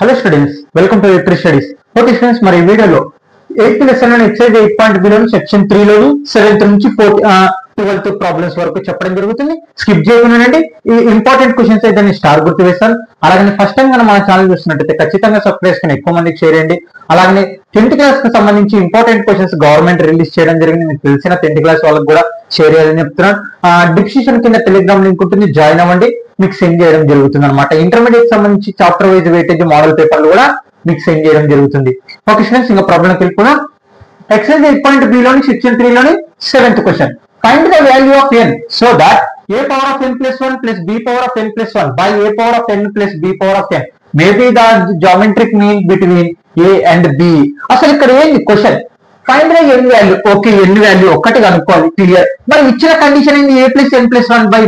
Hello students, welcome to Victory Studies. Okay students, మరి ఈ వీడియోలో 8th లెసన్ లోని ఎక్సర్సైజ్ 8.0 లోని సెక్షన్ 3 లోని 7th నుంచి 12th ప్రాబ్లమ్స్ వరకు చెప్పడం జరుగుతుంది. స్కిప్ చేయకుండానండి. ఈ ఇంపార్టెంట్ క్వశ్చన్స్ అయితే నేను స్టార్ గుర్తు వేస్తాను. అలాగే ఫస్ట్ టైం మన ఛానల్ చూస్తున్నట్టయితే ఖచ్చితంగా సబ్స్క్రైబ్ చేసుకుని ఎక్కువ మందికి షేర్ చేయండి. అలాగే 10th క్లాస్ కి సంబంధించి ఇంపార్టెంట్ క్వశ్చన్స్ గవర్నమెంట్ రిలీజ్ చేయడం జరిగింది. మీకు తెలిసిన 10th క్లాస్ వాళ్ళకి కూడా షేర్ చేయాలని చెప్తున్నాను. డిస్క్రిప్షన్ కింద టెలిగ్రామ్ లింక్ ఉంటుంది, జాయిన్ అవ్వండి. మీకు సెండ్ చేయడం జరుగుతుంది అనమాట. ఇంటర్మీడియట్ సంబంధించి చాప్టర్ వైజ్ వెయిటేజ్ మోడల్ పేపర్లు కూడా మీకు సెండ్ చేయడం జరుగుతుంది. ఓకే స్టూడెంట్స్, ఇంకా ప్రాబ్లంకి వెళ్ళిపోదాం. ఎక్సర్సైజ్ 8.b లోని సెక్షన్ 3 లోని 7th question. Find the value of n so that a power of n plus 1 plus b power of n plus 1 by a power of n plus b power of n may be the geometric mean between a and b. అసలు ఇక్కడ ఏంటి question? Find the n value. Okay, n value ఒక్కటి కనుక్కోవాలి, clear. మరి ఇచ్చిన condition ఏంటి? a plus n plus 1 by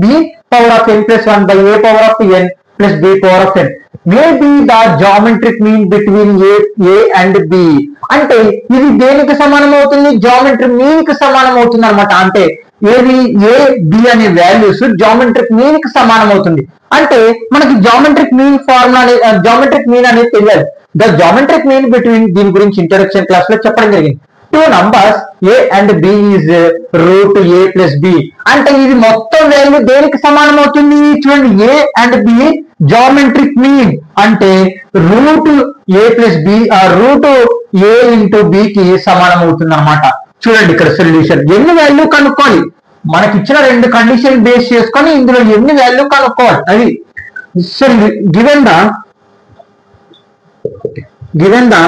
b power of n plus 1 by a power of n plus b power of n may be the geometric mean between a and b. అంటే ఇది దేనికి సమానం అవుతుంది? Geometric mean కి సమానం అవుతుంది అనమాట. అంటే ఏది a b అనే వాల్యూస్ జామెట్రిక్ మీన్ కి సమానం అవుతుంది. అంటే మనకి geometric mean formula geometric mean అనేది తెలియాలి. ద జామెట్రిక్ మీన్ బిట్వీన్ దీని గురించి ఇంట్రడక్షన్ క్లాస్ లో చెప్పడం జరిగింది. Two numbers a and b is root a plus b. అంటే ఇది మొత్తం వాల్యూ దేనికి సమానం అవుతుంది? చూడండి, a and b geometric mean అంటే root a plus b root a into b కి సమానం అవుతుంది అనమాట. చూడండి ఇక్కడ సొల్యూషన్. ఎన్ని వాల్యూ కనుక్కోవాలి? మనకి ఇచ్చిన రెండు కండిషన్ బేస్ చేసుకొని ఇందులో ఎన్ని వాల్యూ కనుక్కోవాలి అది. So given the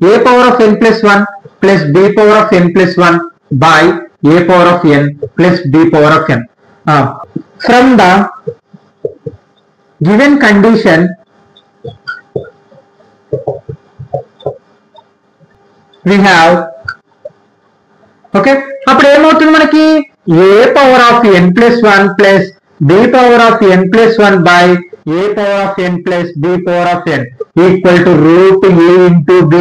a power of n plus 1 plus b power of n plus 1 by a power of n plus b power of n. From the given condition we have, okay, అప్పుడు ఏమవుతుంది మనకి? a power of n plus 1 plus b power of n plus 1 by a power of n plus b power of n equal to root a into b.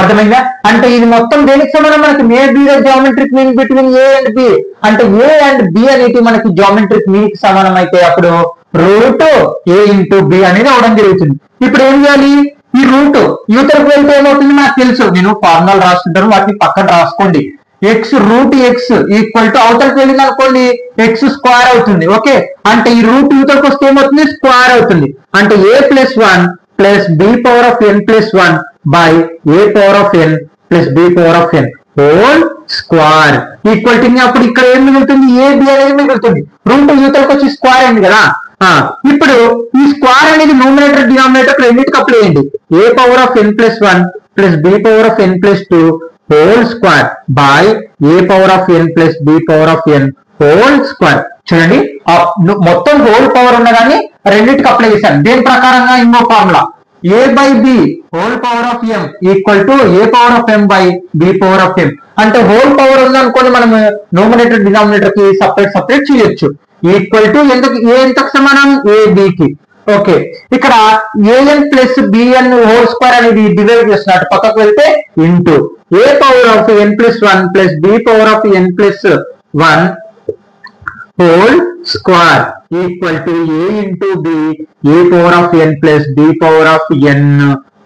అర్థమైందా? అంటే ఇది మొత్తం దేనికి సమానం? మనకి may be the geometric mean between a and b. అంటే a and b అనేది మనకి జామెట్రిక్ మీన్ కి సమానం అయితే అప్పుడు రూట్ a ఇంటూ b అనేది అవడం జరుగుతుంది. ఇప్పుడు ఏం చేయాలి? ఈ రూట్ యూతరకు వెళ్తే ఏమవుతుంది మనకు తెలుసు. నేను ఫార్ములా రాస్తుంటాను, వాటిని పక్కన రాసుకోండి. X root x equal to అవతలకు వెళ్ళింది అనుకోండి ఎక్స్ స్క్వేర్ అవుతుంది. ఓకే, అంటే ఈ రూట్ యూతలకు వస్తే ఏమవుతుంది? స్క్వేర్ అవుతుంది. అంటే a plus 1 plus b power of n plus 1 by a power of n plus b power of n whole square equal to, అప్పుడు ఇక్కడ ఏం మిగులుతుంది? a b అనేది మిగులుతుంది. రూట్ యూతలకు వచ్చి స్క్వేర్ అయింది కదా. ఇప్పుడు ఈ స్క్వేర్ అనేది న్యూమరేటర్ డినామినేటర్ రెండింటికి అప్లై చేయండి. a power of n plus 1 plus b power of n plus 2 whole square by a power of n plus b power of n whole square. చూడండి, మొత్తం హోల్ పవర్ ఉన్నదాన్ని రెండింటికి apply చేశాను. దేని ప్రకారంగా? ఇంకో formula a by b whole power of m equal to a power of m by b power of m. అంటే whole power ఉందనుకోండి, మనం న్యూమరేటర్ డినామినేటర్ కి సపరేట్ చేయొచ్చు. ఈక్వల్ టు ఎందుకు? a ఎంతకు సమానం? a b కి. ఓకే, ఇక్కడ an plus bn whole square అనేది డివైడ్ చేస్తున్నట్టు పక్కకు వెళ్తే into a power of n plus 1 plus b power of n plus 1 whole square equal to a into b a power of n plus b power of n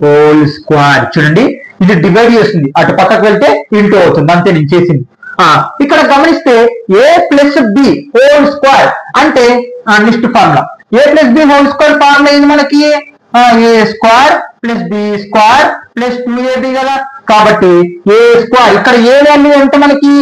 whole square. చూడండి, ఇది divide చేస్తుంది, అటు పక్కకు వెళ్తే into అవుతుంది. అంతే నేను చేసింది. ఇక్కడ గమనిస్తే a plus b whole square అంటే next formula a plus b whole square formula ఏంది మనకి? a square plus b square plus 2ab కదా. కాబట్టి a స్క్వేర్ ఇక్కడ ఏ వాల్యూ అంటే మనకి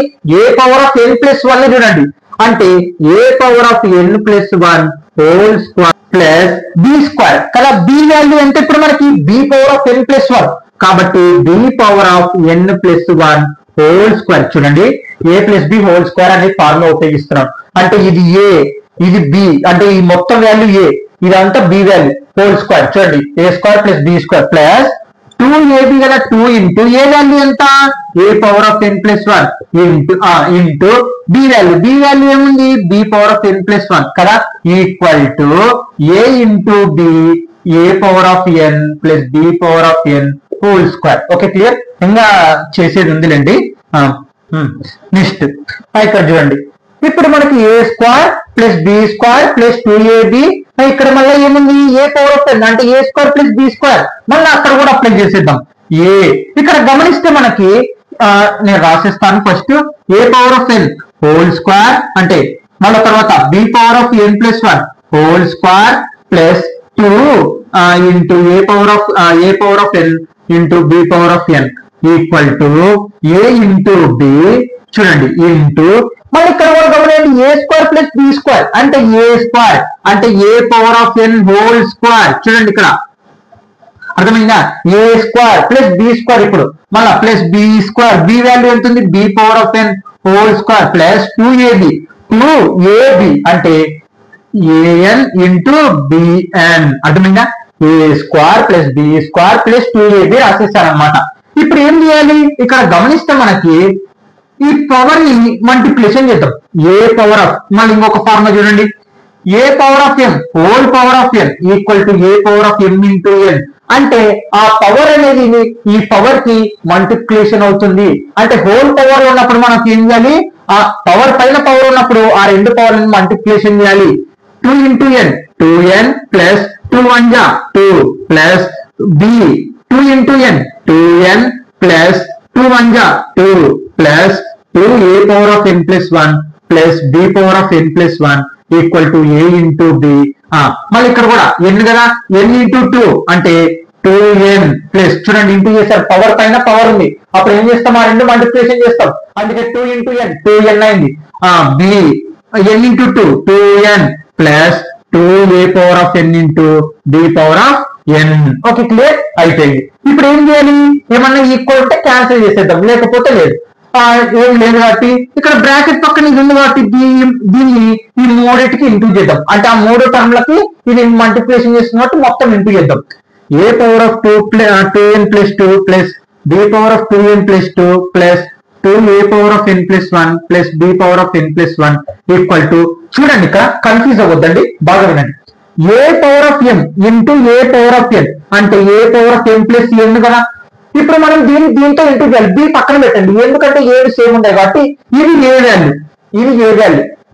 a power of n plus 1 చూడండి. అంటే a power of n plus 1 whole square plus b square కదా. b వాల్యూ ఎంత ఇప్పుడు మనకి? b power of n plus 1. కాబట్టి b power of n plus 1 whole square. చూడండి, a plus b whole square అనే formula ఉపయోగిస్తున్నాం. అంటే ఇది a, ఇది b, అంటే ఈ మొత్తం వాల్యూ a, ఇదంతా b వాల్యూ హోల్ స్క్వేర్. చూడండి, a square plus b square plus 2ab కదా. 2 ఇంటూ a వాల్యూ ఎంత? a power of n plus 1 into b value. b value ఏముంది? b power of n plus 1 కదా. Equal to a into b a power of n plus b power of n whole square. Okay, clear? ఇంకా చేసేది ఉందిలేండి. Next ఇక్కడ చూడండి, ఇప్పుడు మనకి a square plus b square plus 2ab ఇక్కడ మళ్ళీ ఏముంది ఏ పవర్ ఆఫ్ ఎన్ అంటే a square plus b square, మళ్ళీ అక్కడ కూడా అప్లై చేసేద్దాం ఏ. ఇక్కడ గమనిస్తే మనకి నేను రాసేస్తాను first a power of n whole square అంటే మళ్ళీ తర్వాత b power of n plus 1 whole square plus 2 into a power of n into b power of n equal to a into b చూడండి ఇంటూ మళ్ళీ ఇక్కడ కూడా గమనించండి a square plus b square అంటే a square అంటే a power of n whole square చూడండి ఇక్కడ అర్థమైందా a square plus b square ఇప్పుడు మళ్ళీ plus b square b value ఎంత ఉంది b power of n whole square plus 2ab అంటే ఏఎన్ ఇంటూ బిఎన్ అర్థమైందా a square plus b square plus 2ab రాసేసారనమాట. ఇప్పుడు ఏం చేయాలి ఇక్కడ గమనిస్తే మనకి ఈ పవర్ ని మల్టిప్లికేషన్ చేద్దాం ఏ పవర్ ఆఫ్ మళ్ళీ ఇంకొక ఫార్ములా చూడండి a power of m whole power of n equal to a power of m into n అంటే ఆ పవర్ అనేది ఈ పవర్ కి మల్టిప్లికేషన్ అవుతుంది అంటే హోల్ పవర్ ఉన్నప్పుడు మనకి ఏం చేయాలి ఆ పవర్ పైన పవర్ ఉన్నప్పుడు ఆ రెండు పవర్ మల్టిప్లికేషన్ చేయాలి 2 ఇంటూ ఎన్ 2n ప్లస్ 2 1 జా 2 plus b 2 into n 2n plus 2 1 జా 2 plus 2 a power of n plus 1 plus b power of n plus 1 equal to a into b. మళ్ళీ ఇక్కడ కూడా ఎన్ కదా ఎన్ ఇంటూ 2 అంటే 2n ప్లస్ చూడండి into చేస్తారు power పైన పవర్ ఉంది అప్పుడు ఏం చేస్తాం ఆ రెండు మల్టిప్లికేషన్ చేస్తాం అందుకే 2 ఇంటూ ఎన్ 2n అయింది b n into 2 2n plus 2 a power of n into b power of n. Okay clear అయిపోయింది. ఇప్పుడు ఏం చేయాలి ఏమన్నా ఈక్వల్ ఉంటే క్యాన్సిల్ చేసేద్దాం లేకపోతే లేదు ఏం లేదు కాబట్టి ఇక్కడ బ్రాకెట్ పక్కన ఇది ఉంది కాబట్టి దీన్ని ఈ మూడింటికి ఇంటూ చేద్దాం అంటే ఆ మూడు టర్మ్లకి ఇది మల్టిప్లికేషన్ చేస్తున్నట్టు మొత్తం ఇంటూ చేద్దాం a power of 2n plus 2 plus b power of 2n plus 2 plus 2 a power of n plus 1 plus b power of n plus 1 equal to చూడండి ఇక్కడ కన్ఫ్యూజ్ అవ్వద్దండి బాగా వినండి a power of m into a power of n అంటే a power of n plus n కదా ఇప్పుడు మనం దీంతో ఇంటూ చేయాలి బి పక్కన పెట్టండి ఎందుకంటే ఏడు సేమ్ ఉంటాయి కాబట్టి ఇది ఏ వాల్యూ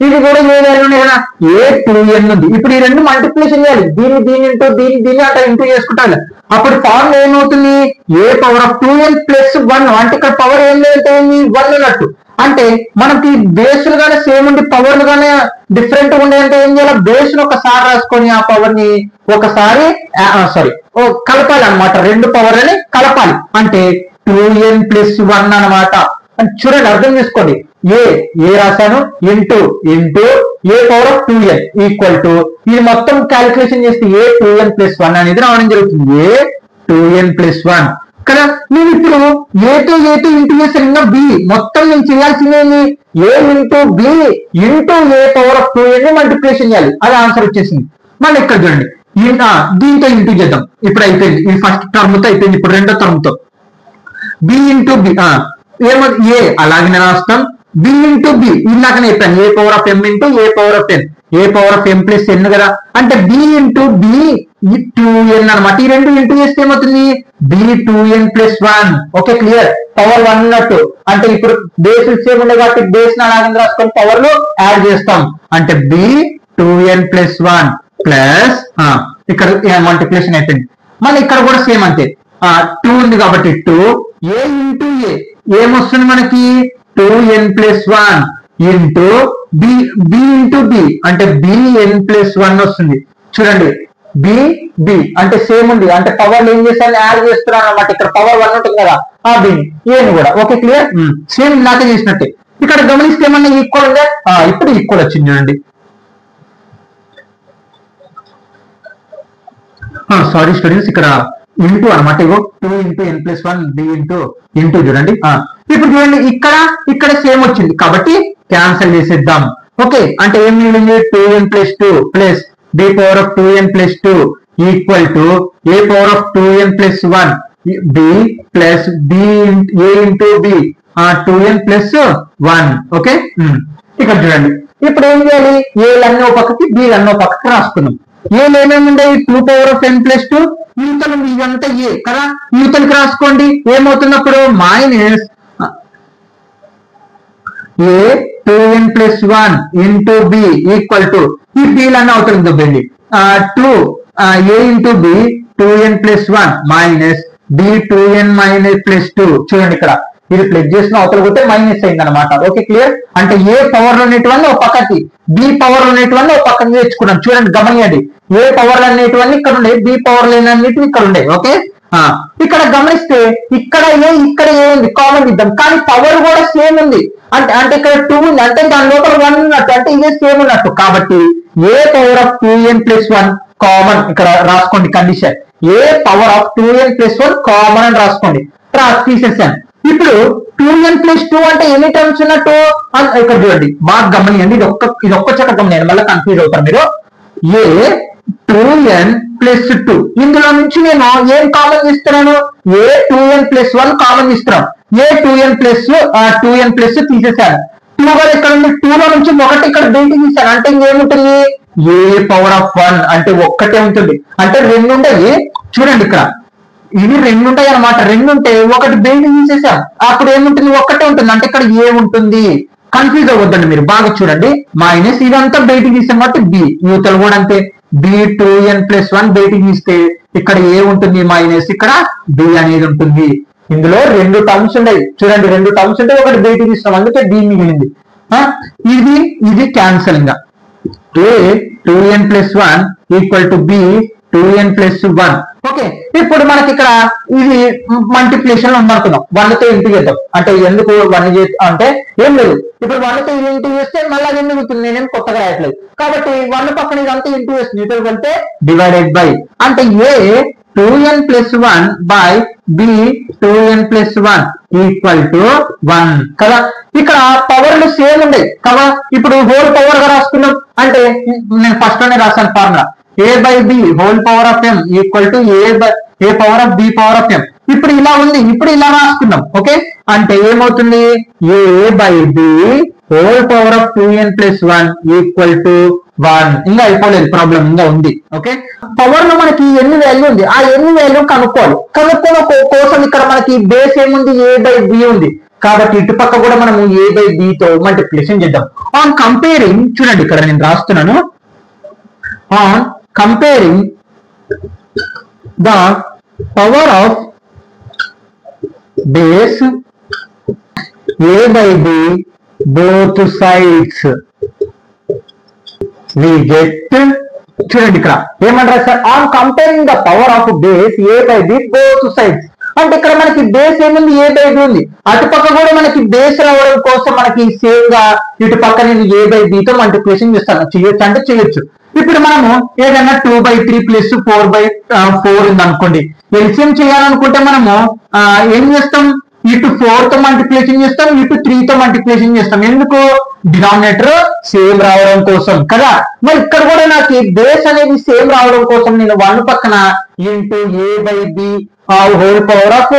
ఇది కూడా ఏ వాల్యూ ఉన్నాయి కదా ఏ 2n ఉంది ఇప్పుడు ఈ రెండు మల్టిప్లికేషన్ చేయాలి దీని ఇంటూ దీన్ని అట్లా ఇంటూ చేసుకుంటాను అప్పుడు ఫార్ములా ఏమవుతుంది ఏ పవర్ ఆఫ్ 2n ప్లస్ 1 అంటే ఇక్కడ పవర్ ఏం లేదంటే 1 అన్నట్టు అంటే మనకి బేస్లు గానే సేమ్ ఉండి పవర్లు గానే డిఫరెంట్ ఉండే అంటే ఏం చేయాలి బేస్ ఒకసారి రాసుకొని ఆ పవర్ ని ఒకసారి కలపాలి అనమాట రెండు పవర్ అని కలపాలి అంటే 2n ప్లస్ 1 అనమాట చూడండి అర్థం చేసుకోండి ఏ రాశాను into a power of 2n equal to ఇది మొత్తం క్యాలిక్యులేషన్ చేస్తే ఏ 2n ప్లస్ 1 అనేది రావడం జరుగుతుంది ఏ 2n ప్లస్ 1 కదా నేను ఇప్పుడు ఏతో ఇంటూ చేస్తాను ఇంకా బి మొత్తం నేను చేయాల్సింది a into b into a power of 2n ని మల్టిప్లికేషన్ చేయాలి అది ఆన్సర్ వచ్చేసింది. మళ్ళీ ఇక్కడ చూడండి దీంతో ఇంటూ చేద్దాం ఇప్పుడు అయిపోయింది ఈ ఫస్ట్ టర్మ్ తో అయిపోయింది ఇప్పుడు రెండో టర్మ్ తో బి ఇంటూ బి ఏ అలాగే రాస్తాం బి ఇంటూ బి ఇందాకనే చెప్పాను a power of m into a power of n a power of m plus n కదా అంటే బి ఇంటూ బి 2n అనమాట ఈ రెండు ఇంటూ చేస్తే ఏమవుతుంది b 2n plus 1 okay clear power 1 అన్నట్టు అంటే ఇప్పుడు బేస్ సేమ్ ఉండే కాబట్టి బేస్ అలాగే రాసుకొని పవర్ లో యాడ్ చేస్తాం అంటే బి 2n ప్లస్ 1 ప్లస్ ఇక్కడ మల్టిప్లికేషన్ అయిపోయింది మళ్ళీ ఇక్కడ కూడా సేమ్ అంతే 2 ఉంది కాబట్టి 2 ఏ ఇంటూ ఏమొస్తుంది మనకి 2n plus 1 into b into b అంటే bn ప్లస్ 1 వస్తుంది చూడండి బి అంటే సేమ్ ఉంది అంటే పవర్ ఏం చేస్తాను యాడ్ చేస్తున్నాను అనమాట ఇక్కడ పవర్ 1 ఉంటుంది కదా ఆ బి ఏని కూడా ఓకే క్లియర్ సేమ్ ఇలాగే చేసినట్టే ఇక్కడ గమనిస్తే ఏమన్నా ఈక్వల్ ఉందా ఇప్పుడు ఈక్వల్ వచ్చింది చూడండి సారీ స్టూడెంట్స్ ఇక్కడ ఇంటూ అనమాట ఇగో 2 ఇంటూ ఎన్ ప్లస్ 1 బి ఇంటూ చూడండి ఇప్పుడు చూడండి ఇక్కడ సేమ్ వచ్చింది కాబట్టి క్యాన్సిల్ చేసేద్దాం ఓకే అంటే ఏం మిగిలింది 2n plus 2 plus b power of 2n plus 2 equal to a power of 2n plus 1 b plus b a into b 2n plus 1 okay ఇక్కడ చూడండి ఇప్పుడు ఏం చేయాలి ఏలన్నో పక్కకి బిలన్నో పక్కకి రాసుకున్నాం ఏలు ఏమేమి ఉండేవి 2 పవర్ ఆఫ్ n ప్లస్ 2 యూతలు ఇదంతా ఏ కదా యూతలకి రాసుకోండి ఏమవుతున్నప్పుడు minus a 2n plus 1 into b equal to ఈ బిలన్న అవుతుంది చూడండి 2 a into b 2n plus 1 minus b 2n minus plus 2. చూడండి ఇక్కడ ఇది ప్లస్ చేసిన అవతల పోతే మైనస్ అయింది అనమాట. Okay clear. అంటే ఏ పవర్ లో ఉన్నటువంటి ఒక పక్కకి బి పవర్ ఉన్నటువంటి ఒక పక్కకి తెచ్చుకున్నాం. చూడండి గమనియండి, ఏ పవర్ అనేటువంటి ఇక్కడ ఉండే, బి పవర్ లేనన్నిటివి ఇక్కడ ఉండే. ఓకే ఇక్కడ గమనిస్తే ఇక్కడ ఏ ఉంది కామన్ ఇద్దాం, కానీ పవర్ కూడా సేమ్ ఉంది. అంటే ఇక్కడ 2 ఉంది, అంటే దాని లోపల 1 ఉన్నట్టు, అంటే ఇదే సేమ్ ఉన్నట్టు. కాబట్టి a power of 2n plus 1 common ఇక్కడ రాసుకోండి condition. A power of 2n plus 1 common అని రాసుకోండి. తీసేసాను. ఇప్పుడు 2n plus 2 అంటే ఎన్ని టర్మ్స్ ఉన్నట్టు ఇక్కడ చూడండి బాగా గమనియండి. ఇది ఒక్క చక్క గమనియండి, మళ్ళీ కన్ఫ్యూజ్ అవుతారు మీరు. ఏ 2n plus 2 ఇందులో నుంచి నేను ఏం కామన్ ఇస్తున్నాను, ఏ 2n plus 1 కామన్ ఇస్తున్నాను. ఏ 2n plus తీసేసాను. 2 కూడా ఇక్కడ ఉంది, 2 లో నుంచి ఒకటి ఇక్కడ బయటికి తీసాను. అంటే ఇంకేముంటుంది, ఏ పవర్ ఆఫ్ 1 అంటే ఒక్కటే ఉంటుంది. అంటే 2 ఉంటాయి. చూడండి ఇక్కడ ఇవి 2 ఉంటాయి అనమాట. 2 ఉంటే ఒకటి బయటికి తీసేసాం, అప్పుడు ఏముంటుంది, ఒక్కటే ఉంటుంది. అంటే ఇక్కడ ఏ ఉంటుంది. కన్ఫ్యూజ్ అవ్వద్దండి మీరు, బాగా చూడండి. మైనస్ ఇదంతా బయటికి తీసాం కాబట్టి బి, యూతలు కూడా అంతే. b 2n plus 1 బయటికి తీస్తే ఇక్కడ ఏ ఉంటుంది మైనస్, ఇక్కడ b అనేది ఉంటుంది. ఇందులో 2 టర్మ్స్ ఉన్నాయి. చూడండి 2 టర్మ్స్ ఉంటే ఒకటి బయటికి తీస్తాం, అందుకే d మిగిలింది. ఇది క్యాన్సల్. ఇంకా a 2n plus 1 equal to b 2n plus 1. Okay ఇప్పుడు మనకి ఇక్కడ ఇది మల్టిప్లికేషన్ లో ఉందనుకుందాం. 1 తో ఇంటూ చేద్దాం. అంటే ఎందుకు 1 అంటే ఏం లేదు, ఇప్పుడు 1 తో ఇది ఇంటూ చేస్తే మళ్ళీ అది మిగులుతుంది. నేనేం కొత్తగా రాయట్లేదు కాబట్టి 1 పక్కన ఇదంతా ఇంటూ చేస్తుంది. ఇటు వెళ్తే డివైడెడ్ బై, అంటే ఏ 2n plus 1 by b 2n plus 1 equal to 1 కదా. ఇక్కడ పవర్లు సేమ్ ఉన్నాయి కదా. ఇప్పుడు హోల్ పవర్ గా రాసుకున్నాం. అంటే నేను ఫస్ట్ లోనే రాశాను formula, a by b whole power of m equal to a power of b power of m. ఇప్పుడు ఇలా ఉంది, ఇప్పుడు ఇలా రాసుకున్నాం. ఓకే అంటే ఏమవుతుంది, a by b whole power of 2n plus 1 equal to 1. ఇంకా అయిపోలేదు, ప్రాబ్లం ఇంకా ఉంది. ఓకే పవర్ లో మనకి ఎన్ని వాల్యూ ఉంది, ఆ ఎన్ని వాల్యూ కనుక్కోవాలి. కనుక్కోవడం కోసం ఇక్కడ మనకి బేస్ ఏముంది, a by b ఉంది. కాబట్టి ఇటుపక్క కూడా మనము a by b తో మల్టిప్లికేషన్ చేద్దాం. ఆన్ కంపేరింగ్, చూడండి ఇక్కడ నేను రాస్తున్నాను, on comparing the power of base a by b both sides we get, చూడండి ఇక్కడ ఏమంటారు sir, on comparing the power of base a by b both sides. అంటే ఇక్కడ మనకి బేస్ ఏముంది, a by b ఉంది. అటుపక్క కూడా మనకి బేస్ రావడం కోసం మనకి సేమ్ గా ఇటు పక్క నేను a by b తో మల్టిప్లికేషన్ చేస్తాను. చేయొచ్చు అంటే చేయొచ్చు. ఇప్పుడు మనము ఏదైనా 2/3 ప్లస్ 4/4 ఉంది అనుకోండి. ఎల్సిఎం చేయాలనుకుంటే మనము ఏం చేస్తాం, ఇటు 4 తో మల్టిప్లికేషన్ చేస్తాం, ఇటు 3 తో మల్టిప్లికేషన్ చేస్తాం. ఎందుకు, డినామినేటర్ సేమ్ రావడం కోసం కదా. మరి ఇక్కడ కూడా నాకు బేస్ అనేది సేమ్ రావడం కోసం నేను 1 పక్కన into a by b whole power of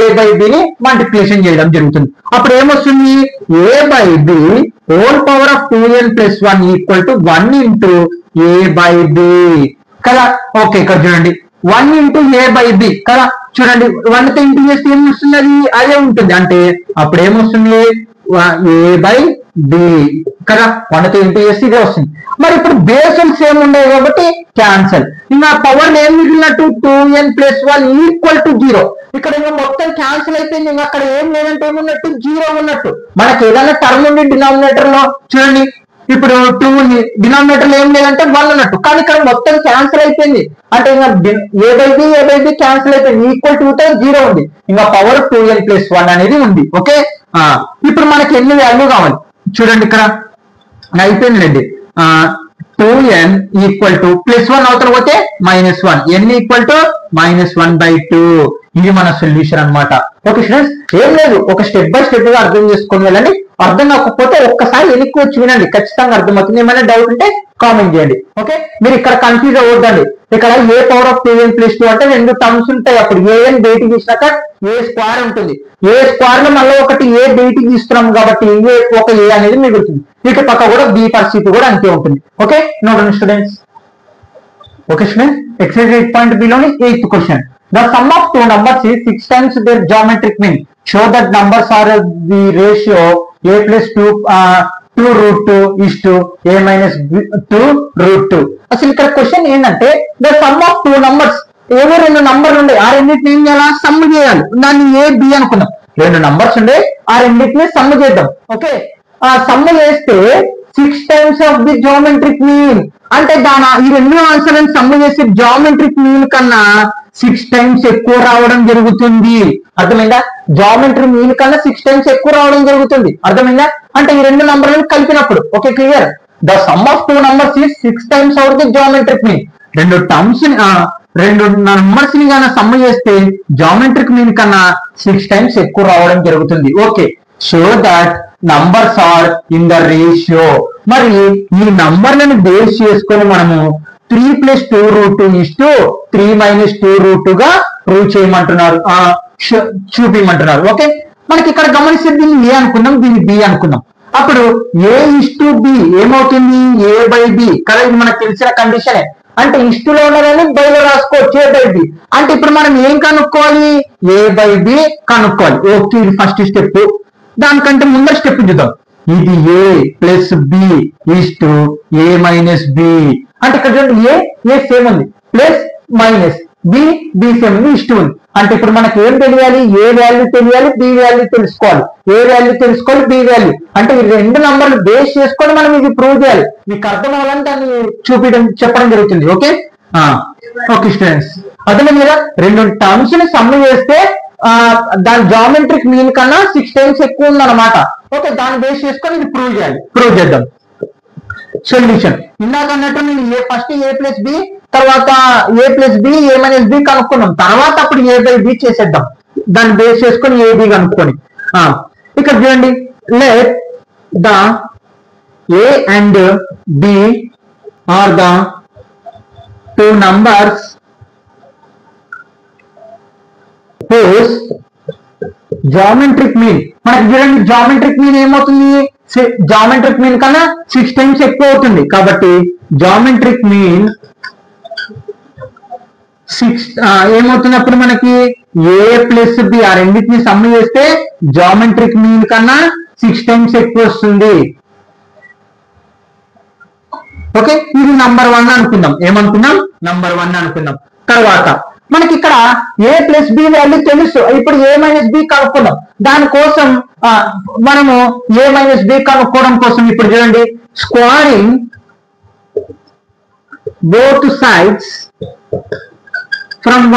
a by b ని మల్టిప్లికేషన్ చేయడం జరుగుతుంది. అప్పుడు ఏమొస్తుంది, a by b whole power of 2n plus 1 equal to 1 into a by b కదా. ఓకే ఇక్కడ చూడండి 1 ఇంటూ a by b కదా. చూడండి 1 తో ఇంటూ చేస్తే ఏం వస్తుంది, అది అదే ఉంటుంది. అంటే అప్పుడు ఏమొస్తుంది, a by b కదా. 1 తో ఇంటూ చేస్తే ఇదే వస్తుంది. మరి ఇప్పుడు బేసులు సేమ్ ఉండేవి కాబట్టి క్యాన్సల్. ఇంకా పవర్ ఏం మిగిలినట్టు 2n plus 1 ఈక్వల్ టు 0. ఇక్కడ ఇంకా మొత్తం క్యాన్సిల్ అయిపోయింది. ఇంకా అక్కడ ఏం లేదంటే ఏమున్నట్టు, 0 ఉన్నట్టు. మనకి ఏదైనా టర్మ్ ఉంది డినామినేటర్ లో, చూడండి ఇప్పుడు 2 ఉంది, డినామినేటర్ లో ఏం లేదంటే 1 ఉన్నట్టు. కానీ ఇక్కడ మొత్తం క్యాన్సిల్ అయిపోయింది. అంటే ఇంకా a by b క్యాన్సిల్ అయిపోయింది. ఈక్వల్ టు 0 ఉంది. ఇంకా పవర్ 2n plus 1 అనేది ఉంది. ఓకే ఇప్పుడు మనకి ఎన్ని వాల్యూ కావాలి, చూడండి ఇక్కడ అయిపోయిందండి. 2n ఈక్వల్ టు ప్లస్ 1 అవతల పోతే -1, n ఈక్వల్ టు -1/2. ఇది మన సొల్యూషన్ అన్నమాట. ఓకే స్టూడెంట్స్, ఏం లేదు, ఒక స్టెప్ బై స్టెప్ గా అర్థం చేసుకొని వెళ్ళండి. అర్థం కాకపోతే ఒక్కసారి వెనక్కి వచ్చి వినండి, ఖచ్చితంగా అర్థమవుతుంది. ఏమైనా డౌట్ ఉంటే కామెంట్ చేయండి. ఓకే మీరు ఇక్కడ కన్ఫ్యూజ్ అవ్వద్దండి. ఇక్కడ a power of 2n plus 2 అంటే 2 టర్మ్స్ ఉంటాయి. అప్పుడు an బయటికి తీసినాక a స్క్వేర్ ఉంటుంది. a స్క్వేర్ లో మళ్ళీ ఒకటి a బయటికి తీస్తున్నాం కాబట్టి ఒక a అనేది మిగులుతుంది. ఇటు పక్క కూడా b పరిస్థితి కూడా అంతే ఉంటుంది. Okay note students. Okay students, exercise 8.b లోని 8th question. The sum of two numbers is 6 times their geometric mean. Show that numbers are the ratio a plus 2 2√2 a minus 2√2. అసలు ఇక్కడ క్వశ్చన్ ఏంటంటే the sum of two numbers, ఏవో రెండు నంబర్లు ఉండే ఆ రెండింటిని ఏం చేయాలా, సమ్ చేయాలి. దాన్ని ఏ బి అనుకున్నాం. రెండు నంబర్స్ ఉండే ఆ రెండింటిని సమ్ చేద్దాం. ఓకే, ఆ సమ్ చేస్తే 6 times of the geometric mean, అంటే దాని ఈ రెండు ఆన్సర్ అని సమ్ చేసి జామెట్రిక్ మీన్ కన్నా 6 times ఎక్కువ రావడం జరుగుతుంది. అర్థమైందా? జామెట్రిక్ మీన్ కన్నా 6 times ఎక్కువ రావడం జరుగుతుంది. అర్థమైందా? అంటే ఈ రెండు నంబర్లను కలిపినప్పుడు. Okay, clear. The sum of two numbers is 6 times out the geometric mean. రెండు నంబర్స్ ని గాన సమ్ చేస్తే జామెట్రిక్ మీన్ కన్నా 6 times ఎక్కువ రావడం జరుగుతుంది. Okay, so that numbers are in the ratio. మరి ఈ నంబర్లను బేస్ చేసుకొని మనము 3 + 2√2 3 - 2√2 గా ప్రూవ్ చేయమంటున్నారు, చూపించమంటున్నారు. ఓకే, మనకి ఇక్కడ గమనిస్తే దీన్ని ఏ అనుకుందాం, దీన్ని బి అనుకుందాం. అప్పుడు a:b ఏమవుతుంది, a/b కదా. ఇది మనకు తెలిసిన కండిషనే. అంటే ఇస్టులో ఉన్నదని బైలో రాసుకోవచ్చు a/b. అంటే ఇప్పుడు మనం ఏం కనుక్కోవాలి, a/b కనుక్కోవాలి. ఓకే, ఇది ఫస్ట్ స్టెప్. దానికంటే ముందర స్టెప్ చూద్దాం. ఇది a + b a - b. అంటే ఇక్కడ చూడండి, ఏ సేమ్ ఉంది, ప్లస్ మైనస్ బి సేమ్ ఉంది, ఇష్టం ఉంది. అంటే ఇప్పుడు మనకి ఏం తెలియాలి, ఏ వాల్యూ తెలియాలి, బి వాల్యూ తెలుసుకోవాలి. ఏ వాల్యూ తెలుసుకోవాలి, బి వాల్యూ. అంటే ఈ రెండు నంబర్లు బేస్ చేసుకొని మనం ఇది ప్రూవ్ చేయాలి. మీకు అర్థం అవ్వాలని దాన్ని చెప్పడం జరుగుతుంది. ఓకే ఓకే స్టూడెంట్స్, అర్థమైంది కదా. రెండు టర్మ్స్ ని సమ్ చేస్తే దాని జామెట్రిక్ మీన్ కన్నా 6 times ఎక్కువ ఉందన్నమాట. ఓకే, దాన్ని బేస్ చేసుకొని ఇది ప్రూవ్ చేయాలి. ప్రూవ్ చేద్దాం. సొల్యూషన్ ఇందాక అన్నట్టు నేను ఫస్ట్ a + b, తర్వాత a + b a - b కనుక్కున్నాం. తర్వాత అప్పుడు a/b చేసేద్దాం. దాన్ని బేస్ చేసుకొని ab కనుక్కొని. ఇక్కడ చూడండి, let the a and b are the two numbers whose geometric mean. మనకి చూడండి, జామెట్రిక్ మీన్ ఏమవుతుంది, జామెట్రిక్ మీన్ కన్నా 6 times ఎక్కువ అవుతుంది. కాబట్టి జామెట్రిక్ మీన్ 6 ఏమవుతున్నప్పుడు మనకి a + b ఆ రెండింటిని సమ్ చేస్తే జామెట్రిక్ మీన్ కన్నా 6 times ఎక్కువ వస్తుంది. ఓకే, ఇది నంబర్ 1 అనుకుందాం. ఏమనుకుందాం, నంబర్ 1 అనుకుందాం. తర్వాత మనకి ఇక్కడ a + b వాల్యూ తెలుసు. ఇప్పుడు a - b కనుక్కుందాం. దానికోసం మనము a - b కనుక్కోవడం కోసం ఇప్పుడు చూడండి, స్క్వేరింగ్ బోత్ సైడ్స్ ఫ్రమ్